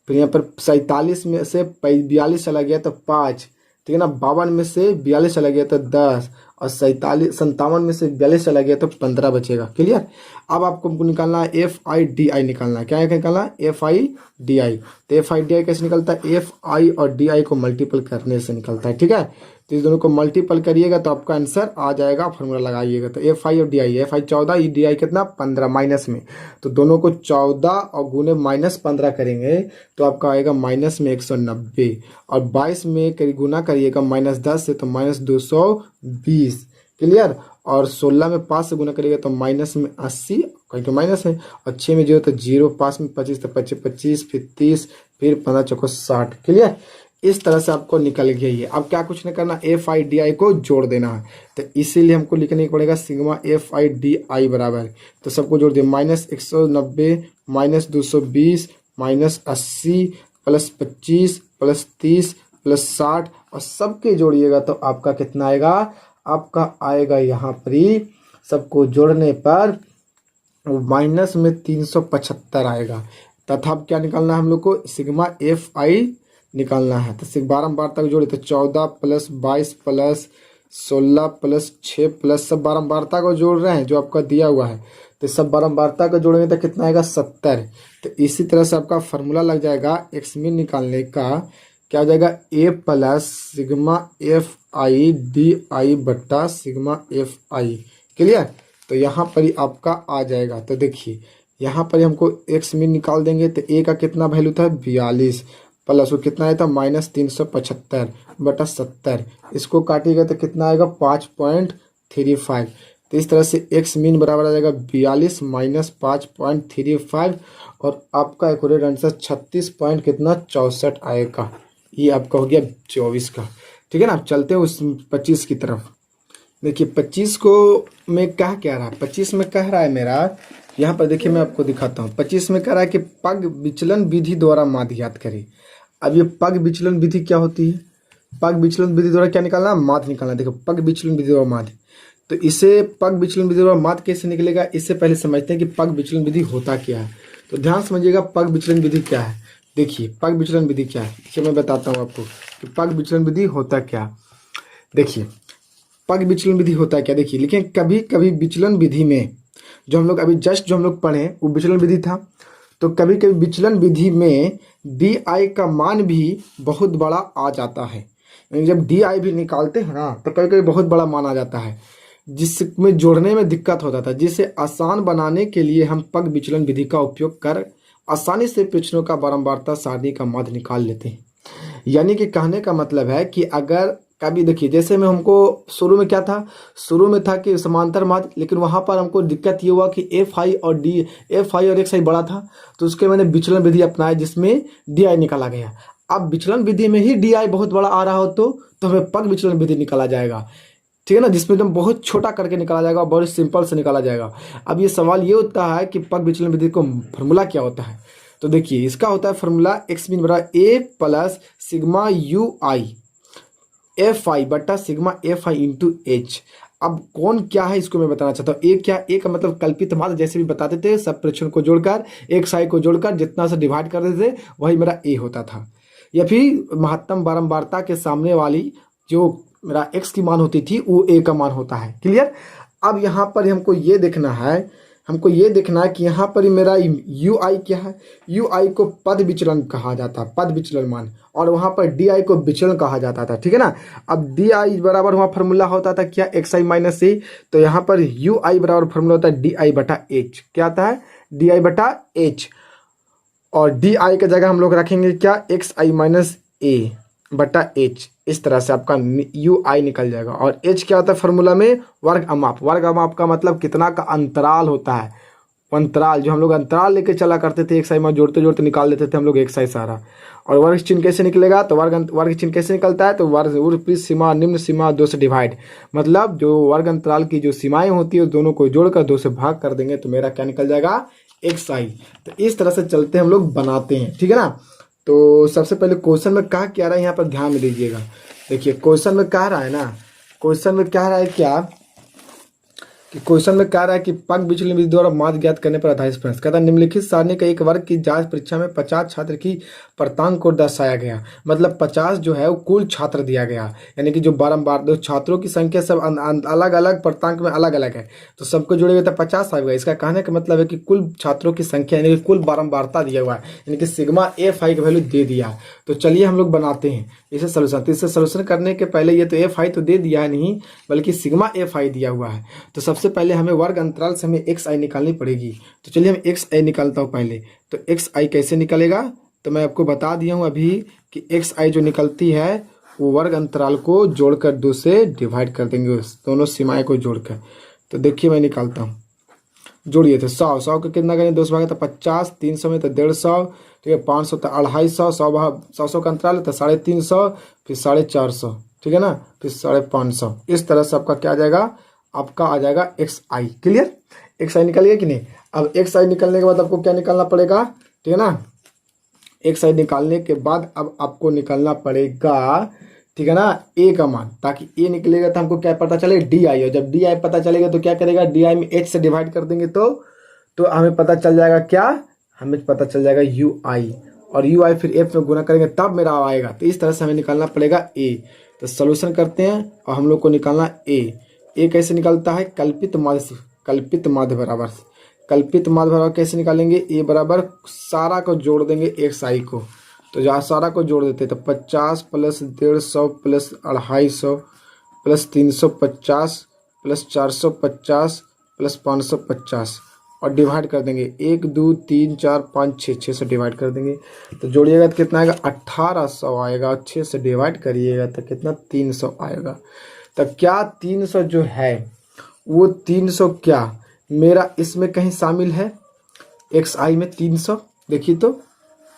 फिर यहाँ पर 47 में से 42 चला गया तो 5, ठीक है ना। 52 में से 42 चला गया तो 10, और 57 में से 42 चला गया तो 15 बचेगा। क्लियर। अब आपको हमको निकालना है एफ आई डी आई निकालना है। क्या है निकालना है? F I D I. तो एफ आई डी आई कैसे निकलता है? एफ आई और डी आई को मल्टीपल करने से निकलता है। ठीक है, तो इस दोनों को मल्टीपल करिएगा तो आपका आंसर आ जाएगा। फॉर्मूला लगाइएगा तो एफ आई और D I, F I 14, D I कितना 15 माइनस में, तो दोनों को 14 और गुने -15 करेंगे तो आपका आएगा माइनस में 190 और 22 में गुना करिएगा -10 से तो -220। क्लियर। और 16 में 5 से गुना करिएगा तो माइनस में 80, कहीं तो माइनस है, और 6 में 0 तो 0, 5 में 25 तो 25, फिर 30, फिर 15 चौको 60। क्लियर। इस तरह से आपको निकल गया ये। अब क्या कुछ नहीं करना, एफ आई डी आई को जोड़ देना है, तो इसीलिए हमको लिखने पड़ेगा सिग्मा एफ आई डी आई बराबर, तो सबको जोड़ दिए -190 -220 -80 +25 +30 +60 और सबके जोड़िएगा तो आपका कितना आएगा? आपका आएगा यहाँ पर ही सबको जोड़ने पर माइनस में 375 आएगा। तथा क्या निकालना है हम लोग को? सिग्मा एफ आई निकालना है। तो 12 तक जोड़े तो 14 + 22 + 16 + 6 प्लस सब 12 को जोड़ रहे हैं जो आपका दिया हुआ है, तो सब 12 को जोड़ेंगे तो कितना आएगा? 70। तो इसी तरह से आपका फार्मूला लग जाएगा एक्स मीन निकालने का। क्या हो जाएगा? A plus sigma F I D I बट्टा सिग्मा एफ आई। क्लियर। तो यहाँ पर ही आपका आ जाएगा। तो देखिए यहाँ पर हमको एक्स मीन निकाल देंगे तो ए का कितना वैल्यू था? 42 प्लस वो कितना आया था? -375 बटा 70। इसको काटिएगा तो कितना आएगा? 5.35। तो इस तरह से एक्स मीन बराबर आ जाएगा 42 - 5.35 और आपका एक्यूरेट आंसर 36 पॉइंट कितना 64 आएगा। ये आपका हो गया 24 का। ठीक है ना। आप चलते हैं उस 25 की तरफ। देखिए 25 को मैं क्या रहा, 25 में कह रहा है मेरा, यहाँ पर देखिए मैं आपको दिखाता हूँ। 25 में कह रहा है कि पग विचलन विधि द्वारा माध्य ज्ञात करें। अब ये पग विचलन विधि क्या होती है? पग विचलन विधि द्वारा क्या निकालना? माध्य निकालना। देखो पग विचलन विधि द्वारा माध्य, तो इसे पग विचलन विधि द्वारा माध्य कैसे निकलेगा? इससे पहले समझते हैं कि पग विचलन विधि होता क्या है। तो ध्यान समझिएगा पग विचलन विधि क्या है। देखिए पग विचलन विधि क्या है, देखिए मैं बताता हूँ आपको कि पग विचलन विधि होता क्या। देखिए पग विचलन विधि होता क्या, देखिए लेकिन कभी कभी विचलन विधि में जो हम लोग अभी जस्ट जो हम लोग पढ़े वो विचलन विधि था, तो कभी कभी विचलन विधि में डी आई का मान भी बहुत बड़ा आ जाता है। यानी जब डी आई भी निकालते हैं ना तो कभी कभी बहुत बड़ा मान आ जाता है जिसमें जोड़ने में दिक्कत होता था, जिसे आसान बनाने के लिए हम पग विचलन विधि का उपयोग कर आसानी से प्रश्नों का बारंबारता सारणी का माध्य निकाल लेते हैं। यानी कि कहने का मतलब है कि अगर कभी देखिए जैसे में हमको शुरू में क्या था, शुरू में था कि समांतर माध्य, लेकिन वहां पर हमको दिक्कत ये हुआ कि एफ आई और एक्स आई बड़ा था, तो उसके मैंने विचलन विधि अपनाया जिसमें डी आई निकाला गया। अब विचलन विधि में ही डी आई बहुत बड़ा आ रहा हो तो हमें पग विचलन विधि निकाला जाएगा। ठीक है ना, जिसमें एकदम बहुत छोटा करके निकाला जाएगा, बहुत सिंपल से निकाला जाएगा। अब ये सवाल ये होता है कि पग विचलन विधि को फॉर्मूला क्या होता है, तो देखिए इसका होता है फॉर्मूला एक्स मीन बराबर A plus sigma U I F I बटा sigma F I into H. अब कौन क्या है इसको मैं बताना चाहता हूँ। ए क्या, ए का मतलब कल्पित माध्य, जैसे भी बताते थे सब प्रेक्षण को जोड़कर एक्स आई को जोड़कर जितना से डिवाइड कर देते थे वही मेरा ए होता था। या फिर महत्तम बारंबारता के सामने वाली जो मेरा एक्स की मान होती थी वो ए का मान होता है। क्लियर। अब यहाँ पर हमको ये देखना है, कि यहाँ पर मेरा यू आई क्या है, यू आई को पद विचलन कहा जाता है, पद विचलन मान, और वहाँ पर डी आई को विचलन कहा जाता था। ठीक है ना। अब डी आई बराबर वहाँ फार्मूला होता था क्या, एक्स आई माइनस ए, तो यहाँ पर यू आई बराबर फार्मूला होता है डी आई बटा एच। क्या आता है? डी आई बटा एच। और डी आई का जगह हम लोग रखेंगे क्या, एक्स आई माइनस ए बटा एच। इस तरह से आपका यू आई निकल जाएगा। और एच क्या होता है फार्मूला में, वर्ग अमाप। वर्ग अमाप का मतलब कितना का अंतराल होता है, अंतराल जो हम लोग अंतराल लेके चला करते थे, एक्स आई में जोड़ते जोड़ते निकाल देते थे हम लोग एक्स आई सारा। और वर्ग चिन्ह कैसे निकलेगा, तो वर्ग चिन्ह कैसे निकलता है, तो वर्ग ऊपरी सीमा निम्न सीमा 2 से डिवाइड, मतलब जो वर्ग अंतराल की जो सीमाएं होती है दोनों को जोड़कर 2 से भाग कर देंगे तो मेरा क्या निकल जाएगा, एक्स आई। तो इस तरह से चलते हम लोग बनाते हैं। ठीक है ना। तो सबसे पहले क्वेश्चन में कहा क्या रहा है यहाँ पर ध्यान में दीजिएगा। देखिए क्वेश्चन में कह रहा है ना, क्वेश्चन में कह रहा है क्या कि क्वेश्चन में कह रहा है कि पग बिचली विधि द्वारा माध्य ज्ञात करने पर आधारित प्रश्न कहता है निम्नलिखित सारणी का एक वर्ग की जांच परीक्षा में 50 छात्र की प्राप्तांक को दर्शाया गया। मतलब 50 जो है वो कुल छात्र दिया गया, यानी कि जो बारंबार दो छात्रों की संख्या सब अलग अलग प्राप्तांक में अलग अलग है, तो सबको जोड़ेगा तो 50 आएगा। इसका कहने का मतलब है कि कुल छात्रों की संख्या यानी कि कुल बारंबारता दिया हुआ है, यानी कि सिग्मा एफ आई की वैल्यू दे दिया। तो चलिए हम लोग बनाते हैं इसे सोल्यूशन। तो इसे सोल्यूशन करने के पहले ये तो एफ आई तो दे दिया है नहीं, बल्कि सिग्मा एफ आई दिया हुआ है। तो सबसे पहले हमें वर्ग अंतराल से हमें एक्स आई निकालनी पड़ेगी। तो चलिए हम एक्स आई निकालता हूँ पहले। तो एक्स आई कैसे निकलेगा, तो मैं आपको बता दिया हूँ अभी कि एक्स आई जो निकलती है वो वर्ग अंतराल को जोड़कर 2 से डिवाइड कर देंगे, उस दोनों सीमाएं को जोड़कर। तो देखिए मैं निकालता हूँ, जोड़िए। तो 100 को कितना करेंगे, 2 से भागे तो 50, 300 में तो 150, ठीक है, 500 तो 250, 100 का अंतराल है तो 350, फिर 450, ठीक है ना, फिर 550। इस तरह से आपका क्या आ जाएगा, आपका आ जाएगा एक्स आई। क्लियर, एक्स आई निकल गया कि नहीं। अब एक्स आई निकलने के बाद आपको क्या निकालना पड़ेगा, ठीक है ना। एक्स आई निकालने के बाद अब आपको निकालना पड़ेगा, ठीक है ना, ए का मान, ताकि ए निकलेगा तो हमको क्या पता चलेगा, डी आई। और जब डी आई पता चलेगा तो क्या करेगा, डी आई में एच से डिवाइड कर देंगे तो हमें पता चल जाएगा क्या, हमें पता चल जाएगा यू आई, और यू आई फिर एफ में गुना करेंगे तब मेरा आएगा। तो इस तरह से हमें निकालना पड़ेगा ए। तो सोल्यूशन करते हैं और हम लोग को निकालना ए कैसे निकलता है, कल्पित माध्य बराबर से। कल्पित माध्य बराबर कैसे निकालेंगे, ए बराबर सारा को जोड़ देंगे एक्स आई को। तो जहाँ सारा को जोड़ देते तो 50 plus 150 plus 250 plus 350 plus 450 plus 550 और डिवाइड कर देंगे 1 2 3 4 5 6 से डिवाइड कर देंगे। तो जोड़िएगा तो कितना आएगा, 1800 आएगा। 6 से डिवाइड करिएगा तो कितना, 300 आएगा। तो क्या 300 जो है वो 300 क्या मेरा इसमें कहीं शामिल है, एक्स आई में 300, देखिए तो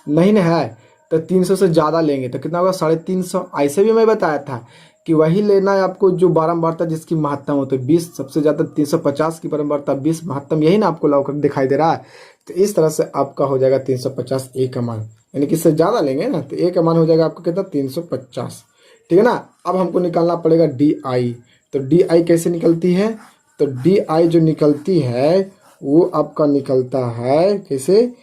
नहीं ना है। तो 300 से ज़्यादा लेंगे तो कितना होगा, 350। ऐसे भी मैं बताया था कि वही लेना है आपको जो बारंबारता जिसकी महत्तम हो। तो 20 सबसे ज़्यादा, 350 की बारंबारता 20 महत्तम, यही ना आपको लौकर दिखाई दे रहा है। तो इस तरह से आपका हो जाएगा 350 ए का मान, यानी कि इससे ज़्यादा लेंगे ना तो ए का मान हो जाएगा आपको कितना, 350, ठीक है ना। अब हमको निकालना पड़ेगा डी आई। तो डी आई कैसे निकलती है, तो डी आई जो निकलती है वो आपका निकलता है कैसे,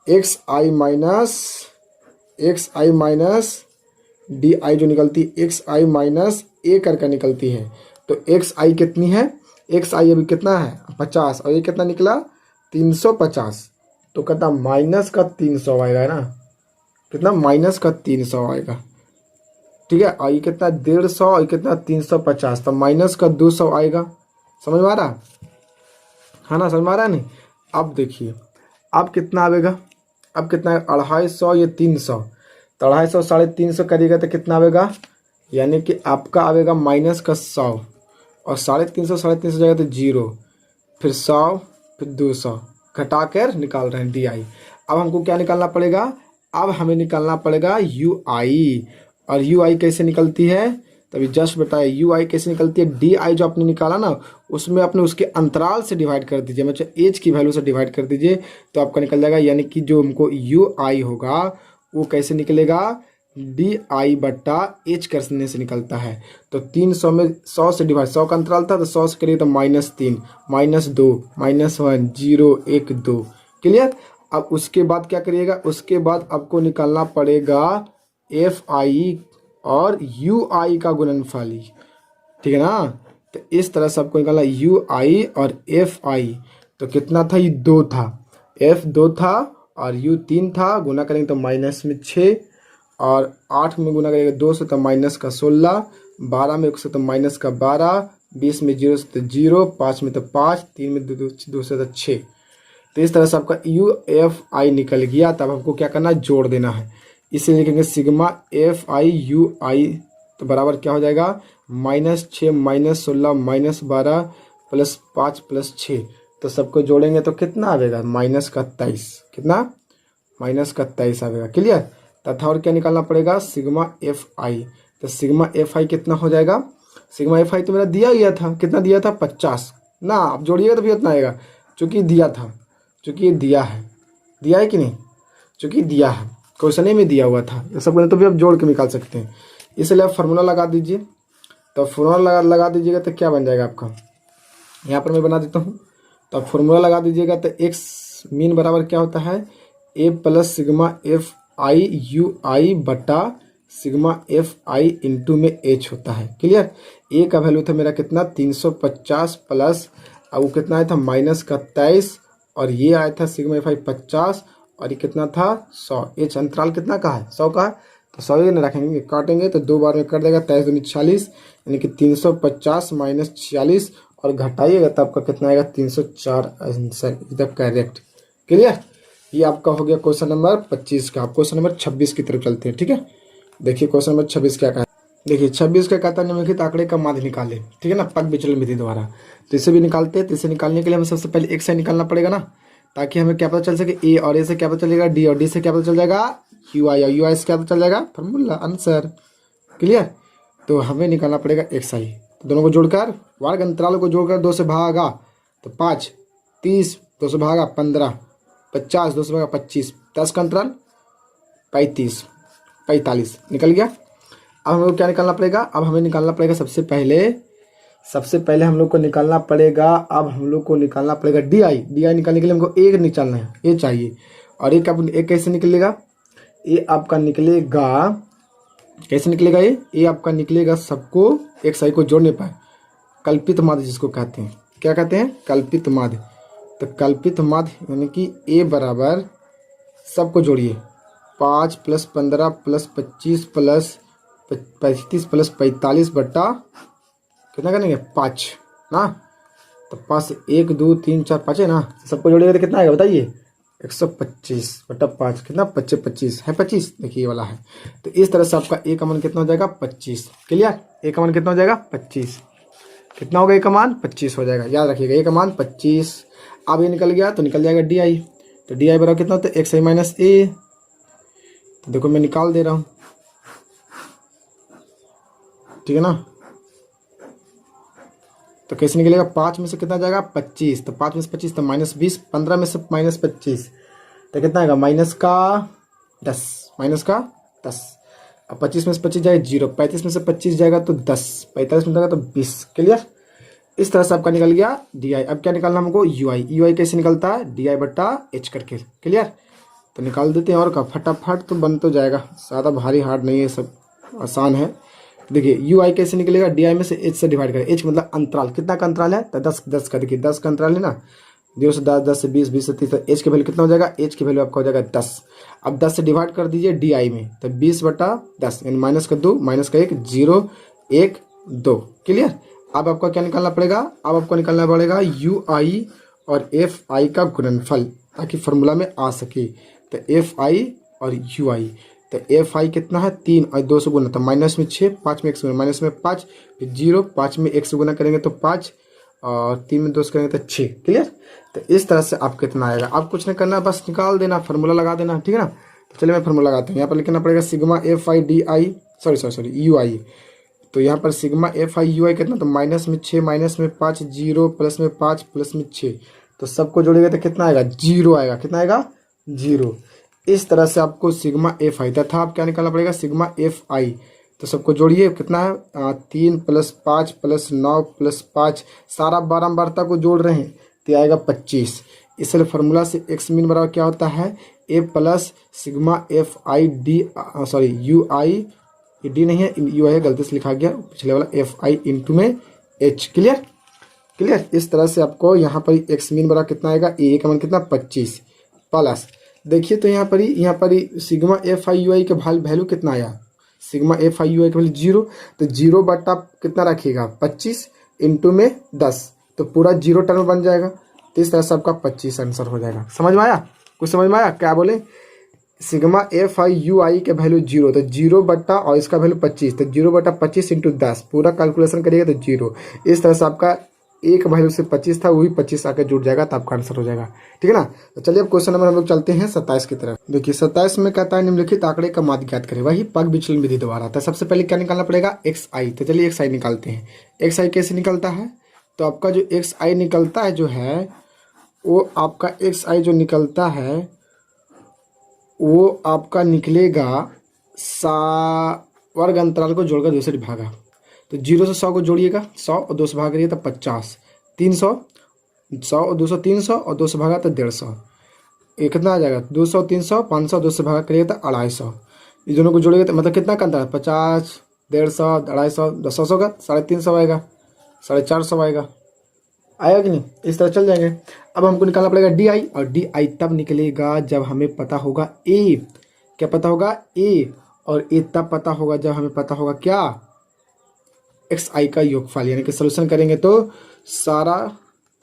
X I minus D I जो निकलती है एक्स आई माइनस ए करके निकलती है। तो एक्स आई कितनी है, एक्स आई अभी कितना है 50, और ये कितना निकला 350। तो कितना माइनस का 300 आएगा ना, कितना माइनस का 300 आएगा, ठीक है। और ये कितना 150 और कितना 350, तो माइनस का 200 आएगा। समझ में आ रहा है ना, समझ में आ रहा है नहीं। अब देखिए अब कितना आएगा, अब कितना है 250, ये 300, तो 250 350 करिएगा तो कितना आएगा, यानी कि आपका आएगा माइनस का 100, और 350 जाएगा तो 0, फिर 100, फिर 200 घटा कर निकाल रहे हैं डी आई। अब हमको क्या निकालना पड़ेगा, अब हमें निकालना पड़ेगा यू आई। और यू आई कैसे निकलती है, तभी जस्ट बताया यू आई कैसे निकलती है। डी आई जो आपने निकाला ना उसमें अपने उसके अंतराल से डिवाइड कर दीजिए, मतलब एज की वैल्यू से डिवाइड कर दीजिए तो आपका निकल जाएगा। यानी कि जो हमको यू आई होगा वो कैसे निकलेगा, डी आई बट्टा एच करने से निकलता है। तो 300 में 100 से डिवाइड, 100 का अंतराल था तो 100 से करिए तो -3 -2 -1 0 1 2। क्लियर। अब उसके बाद क्या करिएगा, उसके बाद आपको निकालना पड़ेगा एफ आई और यू आई का गुणनफल, ठीक है ना। तो इस तरह से आपको निकालना यू आई और एफ आई। तो कितना था, ये 2 था, एफ 2 था और यू 3 था। गुना करेंगे तो माइनस में 6, और 8 में गुना करेंगे 2 से तो माइनस का 16, 12 में 1 से तो माइनस का 12, 20 में 0 से तो 0, 5 में तो 5, 3 में 2 से तो 6। तो इस तरह से आपका यू एफ आई निकल गया। तब हमको क्या करना है, जोड़ देना है। इसे लिखेंगे sigma F I U I, तो बराबर क्या हो जाएगा, -6 -16 -12 प्लस 5 प्लस 6। तो सबको जोड़ेंगे तो कितना आएगा, -23। कितना, -23 आएगा। क्लियर। तथा और क्या निकालना पड़ेगा, सिग्मा एफ आई। तो सिग्मा एफ आई कितना हो जाएगा, सिग्मा एफ आई तो मेरा दिया गया था, कितना दिया था 50 ना। आप जोड़िएगा तो भी उतना आएगा, चूँकि दिया था, चूँकि ये दिया है कि नहीं, चूँकि दिया है क्वेश्चन में दिया हुआ था ये सब, तो भी आप जोड़ के निकाल सकते हैं। इसलिए आप फार्मूला लगा दीजिए। तो फार्मूला लगा दीजिएगा तो क्या बन जाएगा आपका, यहाँ पर मैं बना देता हूँ। तो आप फॉर्मूला लगा दीजिएगा। तो एक्स मीन बराबर क्या होता है, A plus sigma F I U I बटा सिग्मा एफ आई इंटू में एच होता है। क्लियर। ए का वैल्यू था मेरा कितना 350 प्लस, अब वो कितना आया था माइनस का 23, और ये आया था सिग्मा एफ आई 50, और ये कितना था 100। एच अंतराल कितना का है 100 का है, तो 100 ये न रखेंगे, काटेंगे तो 2 बार में कर देगा 23 दूनी 40, यानी कि 350 माइनस 46, और घटाइएगा तो आपका कितना आएगा 304 आंसर इधर करेक्ट। क्लियर। ये आपका हो गया क्वेश्चन नंबर 25 का। आप क्वेश्चन नंबर 26 की तरफ चलते हैं। ठीक है, देखिए क्वेश्चन नंबर 26 क्या कहा। देखिए 26 का कहता है निम्नलिखित आंकड़े का माध्य निकाले। ठीक है ना, पग विचलन विधि द्वारा। तो इसे भी निकालते हैं। तो इसे निकालने के लिए हमें सबसे पहले एक से निकालना पड़ेगा ना, ताकि हमें क्या पता चल सके, ए और ए से क्या पता चलेगा, डी और डी से क्या पता चल जाएगा, यू आई, और यू आई से क्या पता चल जाएगा, फॉर्मूला आंसर। क्लियर। तो हमें निकालना पड़ेगा एक्स आई। तो दोनों को जोड़कर, वर्ग अंतराल को जोड़कर 2 से भागा तो 5, 30, 2 से भागा 15, 50, 2 से भागा 25, 10 का अंतराल 35, 45 निकल गया। अब हम लोग क्या निकालना पड़ेगा, अब हमें निकालना पड़ेगा सबसे पहले हम लोग को निकालना पड़ेगा, अब हम लोग को निकालना पड़ेगा डी आई। डी आई निकालने के लिए हमको ए निकालना है, ए चाहिए। और ए कैसे निकलेगा, ए आपका निकलेगा कैसे निकलेगा, ये आपका निकलेगा सबको एक सही को जोड़ने पर कल्पित माध्य जिसको कहते हैं। क्या कहते हैं, कल्पित माध्य। तो कल्पित माध्य यानी कि ए बराबर सबको जोड़िए 5 प्लस 15 प्लस 25 प्लस 35 प्लस 45 बट्टा कितना करेंगे 5 ना। तो 5 1 2 3 4 5 है ना, सबको जोड़िएगा तो कितना आएगा बताइए, 125 बटा 5 कितना 25 है, 25 देखिए ये वाला है। तो इस तरह से आपका ए का मान कितना हो जाएगा 25। क्लियर। ए का मान कितना हो जाएगा 25। कितना होगा ए का मान 25 हो जाएगा, याद रखिएगा ए का मान 25। अब ये निकल गया तो निकल जाएगा डी आई। तो डी आई बराबर कितना होता है एक्स आई माइनस ए। तो देखो मैं निकाल दे रहा हूँ। ठीक है ना। तो कैसे निकलेगा, 5 में से कितना जाएगा 25, तो 5 में से 25 तो माइनस 20, 15 में से माइनस 25 तो कितना आएगा माइनस का 10। अब 25 में से 25 जाएगा 0, 35 में से 25 जाएगा तो 10, 45 में जाएगा तो 20। क्लियर। इस तरह से आपका निकल गया डी आई। अब क्या निकालना हमको, यू आई। यू आई कैसे निकलता है, डी आई बट्टा एच करके। क्लियर। तो निकाल देते हैं, और का फटाफट तो बन तो जाएगा, ज़्यादा भारी हार्ड नहीं है, सब आसान है। देखिए यू आई कैसे निकलेगा, डी आई में से एच से डिवाइड करें। एच मतलब अंतराल, कितना का अंतराल है तो 10 का। देखिए 10 का अंतराल है ना, 0 से 10, 10 से 20, 20 से 30। तो एच की वैल्यू कितना हो जाएगा, एच की वैल्यू आपका हो जाएगा 10। अब 10 से डिवाइड कर दीजिए डी आई में, तो 20 बटा 10 यानी माइनस का 2 माइनस का 1 0 1 2। क्लियर। अब आपका क्या निकालना पड़ेगा, अब आपको निकालना पड़ेगा यू आई और एफ आई का गुणनफल, ताकि फॉर्मूला में आ सके। तो एफ आई और यू आई, तो एफ आई कितना है 3 और 2 से गुना तो माइनस में 6, 5 में 1 से गुना माइनस में 5, फिर 0, 5 में 1 से गुना करेंगे तो 5, और 3 में 2 से करेंगे तो 6। क्लियर। तो इस तरह से आप कितना आएगा, आप कुछ नहीं करना, बस निकाल देना, फार्मूला लगा देना। ठीक है ना। तो चलिए मैं फार्मूला लगाता हूँ। यहाँ पर लिखना पड़ेगा sigma F I D I sorry U I. तो यहाँ पर sigma F I U I कितना, तो माइनस में 6 माइनस में 5 0 प्लस में 5 प्लस में 6, तो सबको जोड़ेगा तो कितना आएगा 0 आएगा। कितना आएगा 0। इस तरह से आपको सिग्मा एफ आई तथा आप क्या निकालना पड़ेगा सिग्मा एफ आई। तो सबको जोड़िए कितना है 3 प्लस 5 प्लस 9 प्लस 5, सारा बारंबारता को जोड़ रहे हैं तो आएगा 25। इसलिए फार्मूला से एक्स मीन बराबर क्या होता है A plus sigma F I D U I, ये डी नहीं है यू आई है, गलती से लिखा गया पिछले वाला, एफ आई इंटू में एच। क्लियर। इस तरह से आपको यहाँ पर एक्स मीन बराबर कितना आएगा, ए का मान कितना 25 प्लस, देखिए तो यहाँ पर ही सिग्मा एफ आई यू आई का वैल्यू कितना आया, सिग्मा एफ आई यू आई का वैल्यू 0, तो 0 बटा कितना रखिएगा 25 इंटू में 10, तो पूरा 0 टर्म बन जाएगा। तो इस तरह से आपका 25 आंसर हो जाएगा। समझ में आया, कुछ समझ में आया, क्या बोले, सिग्मा एफ आई यू आई के वैल्यू 0, तो 0 बटा और इसका वैल्यू 25, तो 0 बटा 25 इंटू 10, पूरा कैलकुलेशन करिएगा तो 0। इस तरह से आपका एक वैल्यू से 25 था, वही 25 आकर जुड़ जाएगा तो आपका आंसर हो जाएगा। ठीक है ना। तो चलिए अब क्वेश्चन नंबर हम लोग चलते हैं 27 की तरफ। देखिए 27 में कहता है निम्नलिखित आंकड़े का माध्य ज्ञात करें, वही पग विचलन विधि द्वारा। तो सबसे पहले क्या निकालना पड़ेगा एक्स आई। तो चलिए एक्स आई निकालते हैं। एक्स आई कैसे निकलता है, तो आपका जो एक्स आई निकलता है जो है वो आपका एक्स आई जो निकलता है वो आपका निकलेगा वर्ग अंतराल को जोड़कर 2 से भागा। तो 0 से 100 को जोड़िएगा, 100 और 2 से भाग करिए तो 50, 300, 100 और 200 300 और 2 से भागा तो 150, ये कितना आ जाएगा 200 300 500, 2 से भागा करिएगा तो 250, इस दोनों को जोड़िएगा तो मतलब कितना का अंतर है 50, 150, 250, 200 का 350 आएगा, 450 आएगा, आएगा कि नहीं। इस तरह चल जाएंगे। अब हमको निकालना पड़ेगा डी आई, और डी आई तब निकलेगा जब हमें पता होगा ए, क्या पता होगा ए, और ए तब पता होगा जब हमें पता होगा क्या एक्स आई का योगफल, यानी कि सोल्यूशन करेंगे तो सारा,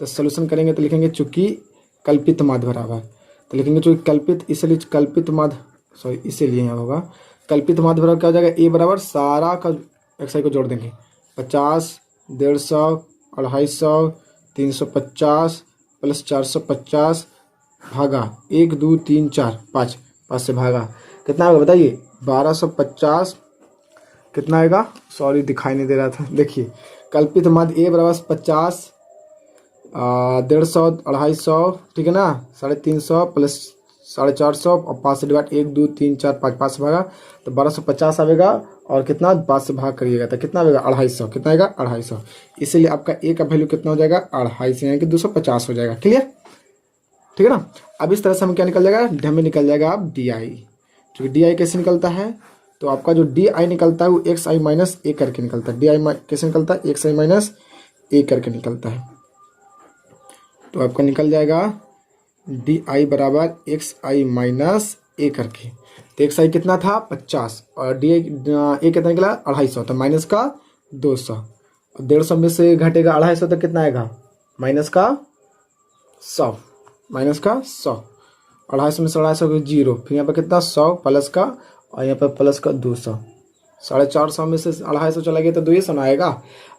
तो सोल्यूशन करेंगे तो लिखेंगे चूंकि कल्पित माध्य बराबर, तो लिखेंगे चूंकि कल्पित, इसलिए कल्पित माध्य, सॉरी इसीलिए यहाँ होगा कल्पित माध्य बराबर क्या हो जाएगा ए बराबर सारा का एक्स आई को जोड़ देंगे 50, 150, 250, 350 प्लस 450 भागा 1 2 3 4 5, 5 से भागा कितना होगा बताइए 1250, कितना आएगा, सॉरी दिखाई नहीं दे रहा था, देखिए कल्पित माध्य ए बराबर 50, 150, 250, ठीक है ना, 350 प्लस 450 और 5 से डिवाइड 1 2 3 4 5, 5 से भागा तो 1250 आएगा, और कितना 5 से भाग करिएगा तो कितना आएगा 250, कितना आएगा 250, इसीलिए आपका ए का वैल्यू कितना हो जाएगा 250, यानी कि 250 हो जाएगा। क्लियर, ठीक है ना। अब इस तरह से हम क्या निकल जाएगा, हमें निकल जाएगा अब डी आई, क्योंकि डी आई कैसे निकलता है, तो आपका जो डी आई निकलता है वो एक्स आई माइनस ए करके निकलता है, डी आई कैसे निकलता है एक्स आई माइनस ए करके निकलता है, तो आपका निकल जाएगा डी आई बराबर एक्स आई माइनस ए करके, तो एक्स आई कितना था 50 और डी आई ए कितना निकला 250, तो माइनस का 200, और 150 में से घटेगा 250 तो कितना आएगा माइनस का 100, माइनस का 100, 250 में से 250 जीरो, फिर यहाँ पर कितना 100 प्लस का, और यहाँ पर प्लस का 200, 450 में से 250 चला गया तो 200 आएगा।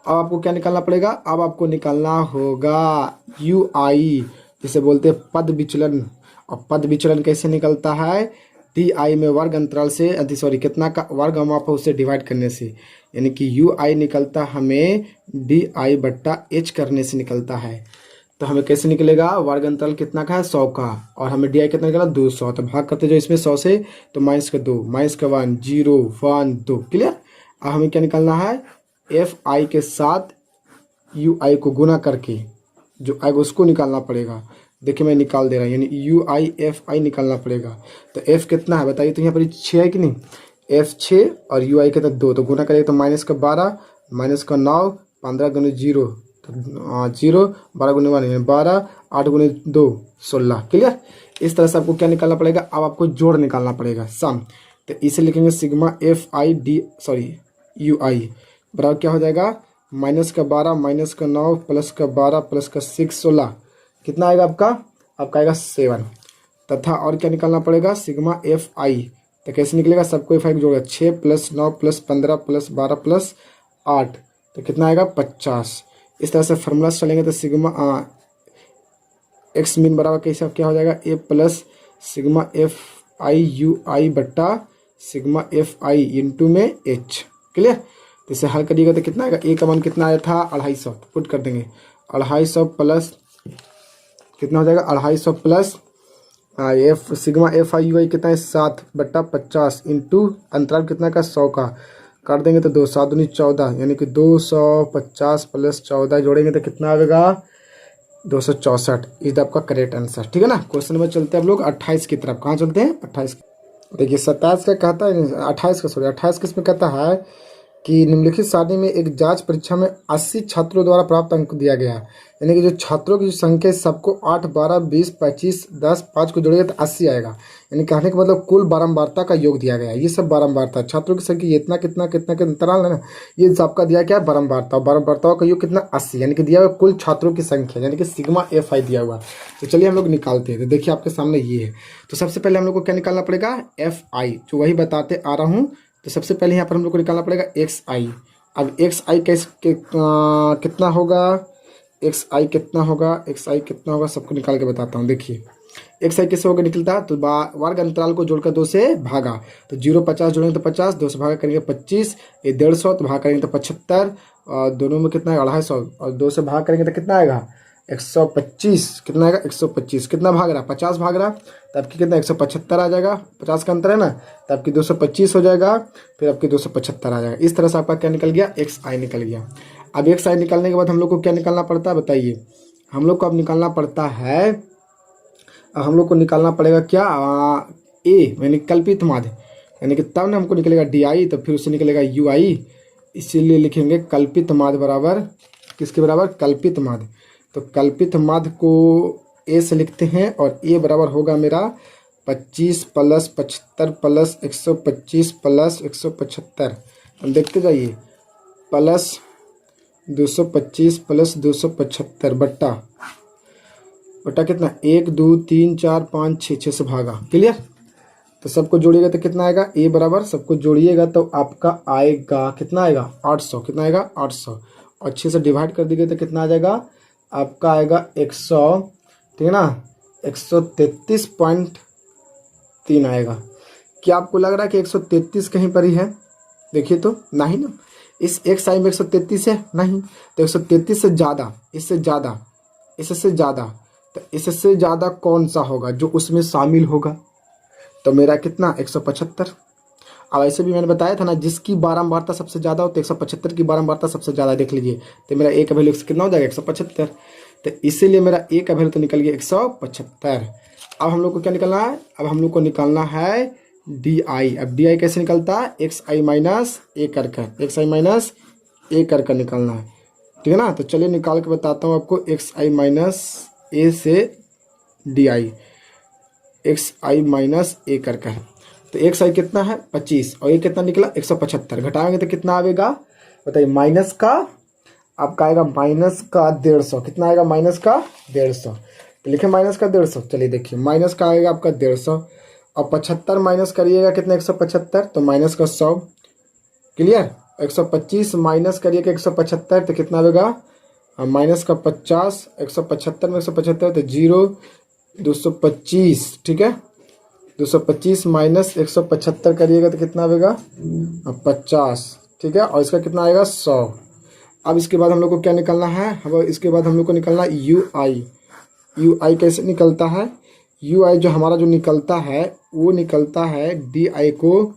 अब आपको क्या निकालना पड़ेगा, अब आपको निकालना होगा यू आई, जिसे बोलते हैं पद विचलन, और पद विचलन कैसे निकलता है डी आई में वर्ग अंतराल से सॉरी कितना का वर्ग माप है उससे डिवाइड करने से, यानी कि यू आई निकलता हमें डी आई बट्टा एच करने से निकलता है, तो हमें कैसे निकलेगा वर्ग अंतराल कितना का है 100 का, और हमें डी आई कितना निकला 200, तो भाग करते जो इसमें 100 से तो माइनस का 2, माइनस का 1 0 1 2, क्लियर। अब हमें क्या निकालना है एफ आई के साथ यू आई को गुना करके जो आएगा उसको निकालना पड़ेगा, देखिए मैं निकाल दे रहा हूँ, यानी यू आई एफ आई निकालना पड़ेगा, तो एफ कितना है बताइए, तो यहाँ पर 6 है कि नहीं, एफ 6 और यू आई कितना 2, तो गुना करेगा तो माइनस का 12, माइनस का 9, 15 गुने 0 तो 0, 12 गुने 1 12, 8 गुने 2 16, क्लियर। इस तरह से आपको क्या निकालना पड़ेगा, अब आपको जोड़ निकालना पड़ेगा सम, तो इसे लिखेंगे sigma F I D sorry U I बराबर क्या हो जाएगा माइनस का 12 माइनस का 9 प्लस का 12 प्लस का 6 16, कितना आएगा आपका आएगा 7, तथा और क्या निकालना पड़ेगा सिग्मा एफ आई, तो कैसे निकलेगा सबको एफ आई को जोड़ेगा 6 प्लस 9 प्लस 15 प्लस 12 प्लस 8, तो कितना आएगा 50। इस तरह से फार्मूला चलेंगे तो सिग्मा एक्स मीन बराबर कैसे क्या हो जाएगा A plus sigma F I U I बट्टा सिग्मा एफ आई इंटू में एच, क्लियर। तो इसे हल करिएगा तो कितना आएगा ए का मान कितना आया था 250, पुट कर देंगे 250 प्लस कितना हो जाएगा 250 plus F sigma F I U I कितना है 7 बट्टा 50 इंटू अंतराल कितना का 100 का, कर देंगे तो 2 7 दूनी 14, यानी कि 250 प्लस 14 जोड़ेंगे तो कितना आएगा 264, इस आपका करेक्ट आंसर, ठीक है ना। क्वेश्चन नंबर चलते हैं हम लोग 28 की तरफ, कहाँ चलते हैं 28, देखिए 27 का कहता है 28 का सॉरी 28 का इसमें कहता है कि निम्नलिखित सारणी में एक जांच परीक्षा में 80 छात्रों द्वारा प्राप्त अंक दिया गया, यानी कि जो छात्रों की जो संख्या है सबको 8 12 20 25 10 5 को जोड़ेगा तो 80 आएगा, यानी कहने का मतलब कुल बारंबारता का योग दिया गया है, ये सब बारंबारता छात्रों की संख्या इतना कितना कितना के अंतराल है ना, ये सबका दिया क्या है बारंबारता, और बारंबारताओं का योग कितना 80, यानी कि दिया हुआ कुल छात्रों की संख्या, यानी कि सिग्मा एफ आई दिया हुआ। तो चलिए हम लोग निकालते हैं, तो देखिए आपके सामने ये है, तो सबसे पहले हम लोग को क्या निकालना पड़ेगा एफ आई, जो वही बताते आ रहा हूँ। तो सबसे पहले यहाँ पर हम लोग को निकालना पड़ेगा एक्स आई। अब एक्स आई कैसे कितना होगा, एक्स आई कितना होगा, एक्स आई कितना होगा सबको निकाल के बताता हूँ। देखिए एक्स आई कैसे होगा निकलता है, तो वर्ग अंतराल को जोड़कर 2 से भागा, तो 0 50 जोड़ेंगे तो 50, 2 से भागा करेंगे 25, ये 150 तो भाग करेंगे तो 75, और दोनों में कितना है 250, और 2 से भाग करेंगे तो कितना आएगा 125, कितना आएगा 125, कितना भाग रहा 50 भाग रहा, तो आपकी कितना 175 आ जाएगा, 50 का अंतर है ना, तो आपकी 225 हो जाएगा, फिर आपकी 275 आ जाएगा। इस तरह से आपका क्या निकल गया एक्स आई निकल गया। अब एक साइड निकालने के बाद हम लोग को क्या निकालना पड़ता है बताइए। हम लोग को अब निकालना पड़ता है, अब हम लोग को निकालना पड़ेगा क्या, ए यानी कल्पित माध्य, यानी कि तब ना हमको निकलेगा डी आई, तो फिर उससे निकलेगा यू आई, इसीलिए लिखेंगे कल्पित माध्य बराबर किसके बराबर, कल्पित माध्य। तो कल्पित माध्य को ए से लिखते हैं और ए बराबर होगा मेरा 25 प्लस 75 प्लस 125 प्लस 175, हम देखते जाइए, प्लस 225 प्लस 275 बट्टा कितना 1 2 3 4 5 6, 6 से भागा, क्लियर। तो सबको जोड़िएगा तो कितना आएगा, ए बराबर सबको जोड़िएगा तो आपका आएगा कितना आएगा 800, कितना आएगा 800, और 6 से डिवाइड कर दीजिए तो कितना आ जाएगा आपका आएगा 100, ठीक है ना, 133.3 आएगा। क्या आपको लग रहा है कि 133 कहीं पर ही है, देखिए तो नहीं ना, इस एक साइड में 133 है नहीं, तो 133 से ज़्यादा, इससे ज़्यादा, इससे ज़्यादा, तो इससे ज़्यादा कौन सा होगा जो उसमें शामिल होगा, तो मेरा कितना 175। अब ऐसे भी मैंने बताया था ना, जिसकी बारंबारता सबसे ज़्यादा हो तो 175 की बारंबारता सबसे ज़्यादा, देख लीजिए, तो मेरा ए का वैल्यू कितना हो जाएगा 175, तो इसीलिए मेरा ए का वैल्यू तो निकल गया 175। अब हम लोग को क्या निकलना है, अब हम लोग को निकालना है डी आई। अब डी आई कैसे निकलता है, एक्स आई माइनस ए कर कर, एक्स आई माइनस ए कर कर निकालना है, ठीक है ना। तो चलिए निकाल के बताता हूँ आपको, एक्स आई माइनस ए से D I, X I minus A कर कर, तो एक्स आई कितना है 25 और ये कितना निकला 175, घटाएंगे तो कितना आएगा बताइए, माइनस का आपका आएगा माइनस का 150, कितना आएगा माइनस का 150, तो लिखे माइनस का 150, चलिए देखिए माइनस का आएगा आपका 150 और 75 माइनस करिएगा कितना 175, तो माइनस का 100, क्लियर। 125 माइनस करिएगा 175 तो कितना आएगा माइनस का 50, 175 में 175 तो 0, 225, ठीक है, 225 माइनस 175 करिएगा तो कितना आएगा 50, ठीक है, और इसका कितना आएगा 100। अब इसके बाद हम लोग को क्या निकालना है, अब इसके बाद हम लोग को निकालना है यू आई। यू आई कैसे निकलता है, यू आई जो हमारा जो निकलता है वो निकलता है डी आई को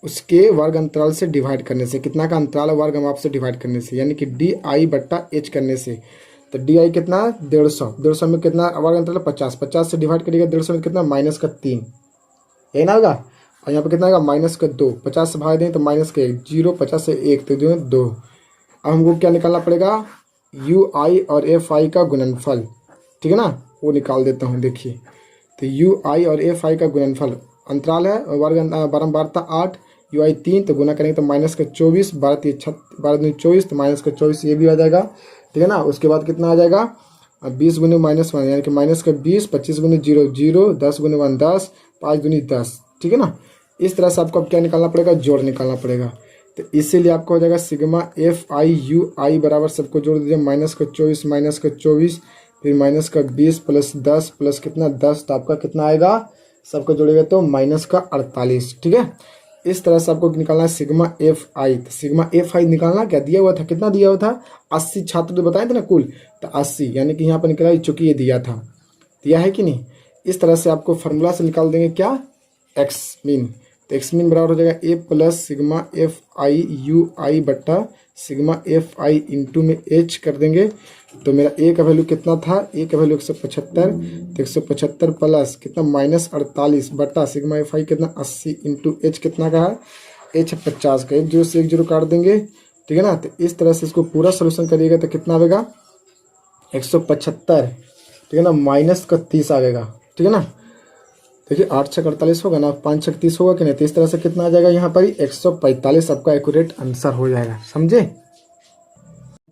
उसके वर्ग अंतराल से डिवाइड करने से, कितना का अंतराल वर्ग हम आपसे डिवाइड करने से, यानी कि डी आई बट्टा एच करने से। तो डी आई कितना 150, 150 में कितना वर्ग अंतराल 50, 50 से डिवाइड करिएगा 150 में कितना माइनस का 3, यही ना होगा, और यहाँ पे कितना आएगा माइनस का 2, 50 से भाग दें तो माइनस का 1, 0, 50 से 1 तो जो है 2। अब हमको क्या निकालना पड़ेगा, यू आई और एफ आई का गुणनफल, ठीक है ना, वो निकाल देता हूँ, देखिए। तो यू आई और एफ आई का गुणनफल अंतराल है, वर्ग बारंबारता 8, यू आई 3 तो गुना करेंगे तो माइनस का 24, 12 24 तो माइनस का 24 ये भी आ जाएगा, ठीक है ना। उसके बाद कितना आ जाएगा 20 गुने माइनस 1 यानी कि माइनस का 20, 25 गुने 0 0, 10 गुने 1 10, 5 दूनी 10, ठीक है ना। इस तरह से आपको अब क्या निकालना पड़ेगा, जोड़ निकालना पड़ेगा। तो इसीलिए आपको हो जाएगा sigma F I U I बराबर सबको जोड़ दीजिए, माइनस का 24 माइनस का 24 फिर माइनस का 20 प्लस 10 प्लस कितना 10, तो आपका कितना आएगा सबको जोड़ेगा तो माइनस का 48, ठीक है। इस तरह से आपको निकालना है सिग्मा एफ आई। तो सिग्मा एफ आई निकालना क्या दिया हुआ था, कितना दिया हुआ था 80 छात्र तो बताए थे ना कुल, तो 80 यानी कि यहाँ पर निकला चूंकि ये दिया था, दिया है कि नहीं। इस तरह से आपको फार्मूला से निकाल देंगे क्या एक्स मीन, तो एक्स मीन बराबर हो जाएगा A plus sigma F I U I बट्टा सिग्मा एफ आई इंटू में एच कर देंगे। तो मेरा ए का वैल्यू कितना था, ए का वैल्यू 175, तो 175 प्लस कितना माइनस 48 बटा सिग्मा एफ आई कितना 80 इंटू एच कितना का है एच 50 का, 1 0 से 1 0 काट देंगे, ठीक है ना। तो इस तरह से इसको पूरा सोल्यूशन करिएगा तो कितना आएगा 175, ठीक है ना, माइनस का 30 आएगा, ठीक है ना। देखिए 8 6 48 होगा ना, 5 6 30 होगा कि नहीं, तो इस तरह से कितना आ जाएगा यहाँ पर 145 आपका एक्यूरेट आंसर हो जाएगा, समझे।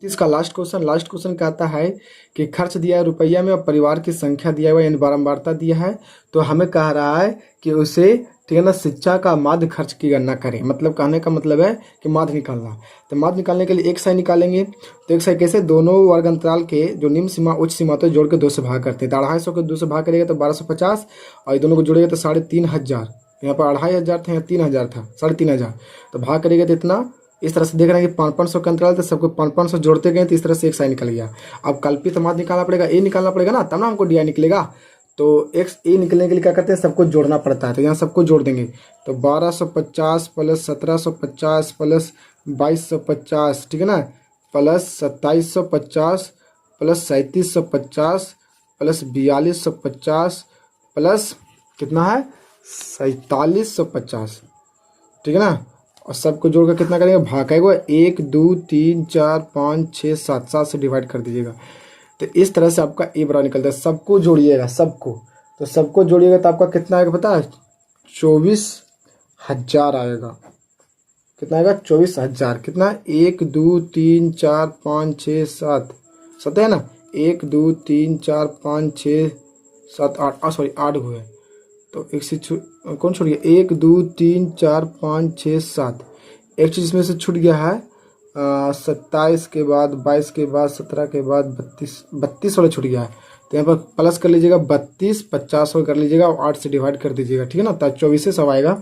इसका लास्ट क्वेश्चन कहता है कि खर्च दिया है रुपया में और परिवार की संख्या दिया हुआ यानी बारंबारता दिया है, तो हमें कह रहा है कि उसे, ठीक है ना, शिक्षा का माध्य खर्च की गणना करें। मतलब कहने का मतलब है कि माध्य निकालना, तो माध्य निकालने के लिए एक साई निकालेंगे। तो एक साई कैसे, दोनों वर्ग अंतराल के जो निम्न सीमा उच्च सीमा तो जोड़ के 2 से भाग करते हैं। तो 250 को 2 से भाग करेगा तो 1250 और दोनों को जोड़ेगा तो 3500, यहाँ पर 2500 था, यहाँ 3000 था, 3500, तो भाग करेगा तो इतना। इस तरह से देख रहे हैं कि 500 का अंतराल, तो सबको 500 जोड़ते गए तो इस तरह से एक साई निकल गया। अब कल्पित माध्य निकालना पड़ेगा, ए निकालना पड़ेगा ना, तब ना हमको डी आई निकलेगा। तो एक्स ए निकलने के लिए क्या करते हैं, सबको जोड़ना पड़ता है। तो यहाँ सबको जोड़ देंगे तो 1250 प्लस 1750 प्लस 2250, ठीक है ना, प्लस 2750 प्लस 3750 प्लस 4250 प्लस कितना है 4750, ठीक है ना। और सबको जोड़कर कितना करेंगे, भाग आएगा 1 2 3 4 5 6 7, 7 से डिवाइड कर दीजिएगा। तो इस तरह से आपका ए बराबर निकलता है। सबको जोड़िएगा, सबको, तो सबको जोड़िएगा तो आपका कितना आएगा पता है, 24,000 आएगा। कितना आएगा, 24,000। कितना, 1 2 3 4 5 6 7, 7 है ना, 1 2 3 4 5 6 7 8, सॉरी 8 हुए, तो एक से कौन छूट गया, 1 2 3 4 5 6 7, एक चीज इसमें से छूट गया है 27 के बाद 22 के बाद 17 के बाद 32 वाला छूट गया है। तो यहाँ पर प्लस कर लीजिएगा 32, 50 कर लीजिएगा और 8 से डिवाइड कर दीजिएगा, ठीक है ना। तो 24 से सब आएगा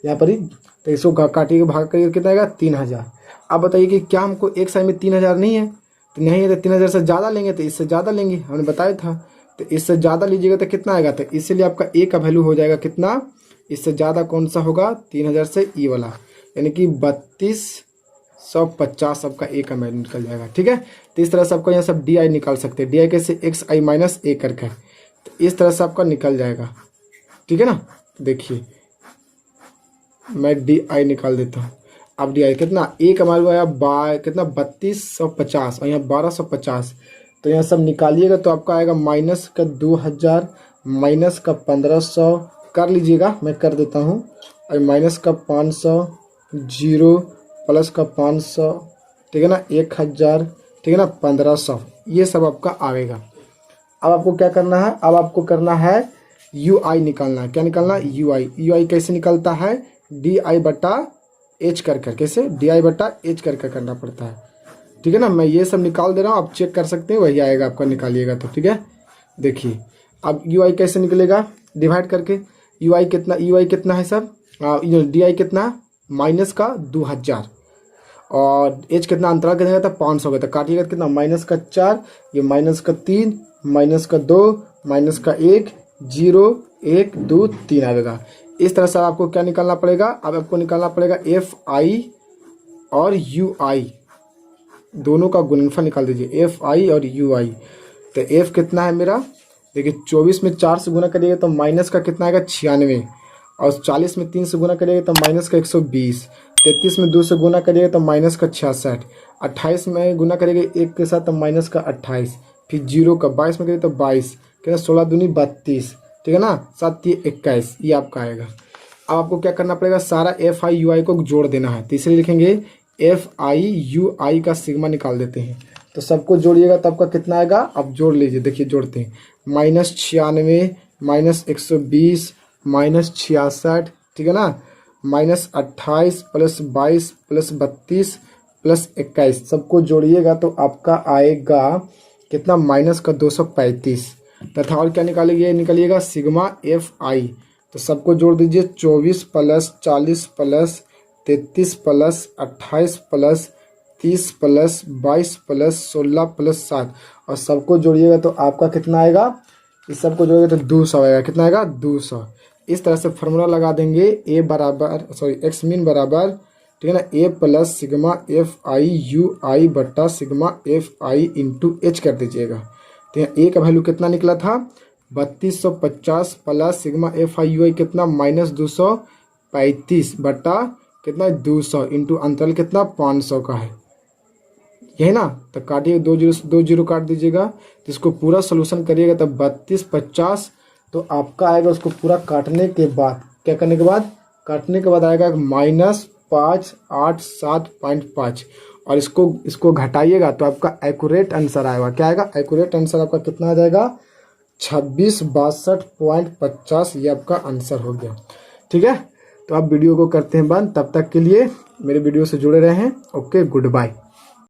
यहाँ पर ही। तो इसको काटिए, भाग करिए, कितना आएगा 3000। अब बताइए कि क्या हमको एक साइड में 3000 नहीं है, तो नहीं है तो 3000 से ज़्यादा लेंगे तो इससे ज़्यादा लेंगे, हमने बताया था। तो इससे ज़्यादा लीजिएगा तो कितना आएगा, तो इसीलिए आपका ए का वैल्यू हो जाएगा कितना, इससे ज़्यादा कौन सा होगा, 3000 से ई वाला, यानी कि 3250 आपका ए का वैल्यू निकल जाएगा, ठीक है। तो इस तरह से आपको यहाँ सब डी आई निकाल सकते हैं, डी आई कैसे, एक्स आई माइनस ए करके, तो इस तरह से आपका निकल जाएगा, ठीक है ना। देखिए मैं डी आई निकाल देता हूँ। अब डी आई कितना, ए का मान आया कितना 3250 और यहाँ 1250, तो यहाँ सब निकालिएगा तो आपका आएगा माइनस का 2000 माइनस का 1500 कर लीजिएगा, मैं कर देता हूँ, और माइनस का 500 जीरो प्लस का 500, ठीक है ना, 1000, ठीक है ना, 1500, ये सब आपका आएगा। अब आपको क्या करना है, अब आपको करना है यू आई निकालना है। क्या निकालना है, यू आई। यू आई कैसे निकलता है, डी आई बटा एच कर कैसे, डी आई बटा एच कर करना पड़ता है, ठीक है ना। मैं ये सब निकाल दे रहा हूँ, आप चेक कर सकते हैं, वही आएगा आपका, निकालिएगा तो, ठीक है। देखिए अब यू आई कैसे निकलेगा, डिवाइड करके, यू आई कितना है सब, डी आई कितना, माइनस का 2000 और एच कितना, अंतराल कितना था 500 का, तो काटिएगा कितना, माइनस का 4, ये माइनस का 3, माइनस का 2, माइनस का 1, 0 1 2 3 आएगा। इस तरह से आपको क्या निकालना पड़ेगा, अब आपको निकालना पड़ेगा एफ आई और यू आई, दोनों का गुणनफल निकाल दीजिए, एफ आई और यू आई। तो एफ कितना है मेरा, देखिए 24 में 4 से गुना करिएगा तो माइनस का कितना आएगा 96, और 40 में 3 से गुना करिएगा तो माइनस का 120, 33 में 2 से गुना करिएगा तो माइनस का 66, 28 में गुना करिएगा 1 के साथ तो माइनस का 28, फिर 0 का 22 में करिए तो 22, क्या 16 दूनी 32, ठीक है ना, 7 ये 21, ये आपका आएगा। अब आपको क्या करना पड़ेगा, सारा एफ आई यू आई को जोड़ देना है, तो इसलिए लिखेंगे एफ आई यू आई का सिग्मा निकाल देते हैं। तो सबको जोड़िएगा तो आपका कितना आएगा, अब जोड़ लीजिए, देखिए जोड़ते हैं, माइनस 96 माइनस 120 माइनस 66, ठीक है ना, माइनस 28 प्लस 22 प्लस 32 प्लस 21, सबको जोड़िएगा तो आपका आएगा कितना, माइनस का 235, तथा और क्या निकालिएगा सिग्मा एफ आई। तो सबको जोड़ दीजिए, 24 plus 40 plus 33 plus 28 plus 30 plus 22 plus 16 plus 7, और सबको जोड़िएगा तो आपका कितना आएगा, इस सबको जोड़िएगा तो 200 आएगा। कितना आएगा 200। इस तरह से फार्मूला लगा देंगे, ए बराबर एक्स मीन बराबर, ठीक है ना, A plus sigma F I U I बटा sigma F I into H कर दीजिएगा। तो यहाँ ए का वैल्यू कितना निकला था 3250 plus sigma F I U I कितना माइनस 235 बटा कितना 200 इंटू अंतराल कितना 500 का है, यही ना। तो काटिए, 2 जीरो काट दीजिएगा, तो इसको पूरा सोल्यूशन करिएगा तो 3250, तो आपका आएगा उसको पूरा काटने के बाद, क्या करने के बाद, काटने के बाद आएगा -5887.5, और इसको घटाइएगा तो आपका एक्यूरेट आंसर आएगा। क्या आएगा, एक्यूरेट आंसर आपका कितना आ जाएगा 2662.50, ये आपका आंसर हो गया, ठीक है। तो आप वीडियो को करते हैं बंद, तब तक के लिए मेरे वीडियो से जुड़े रहे हैं। Okay, good bye.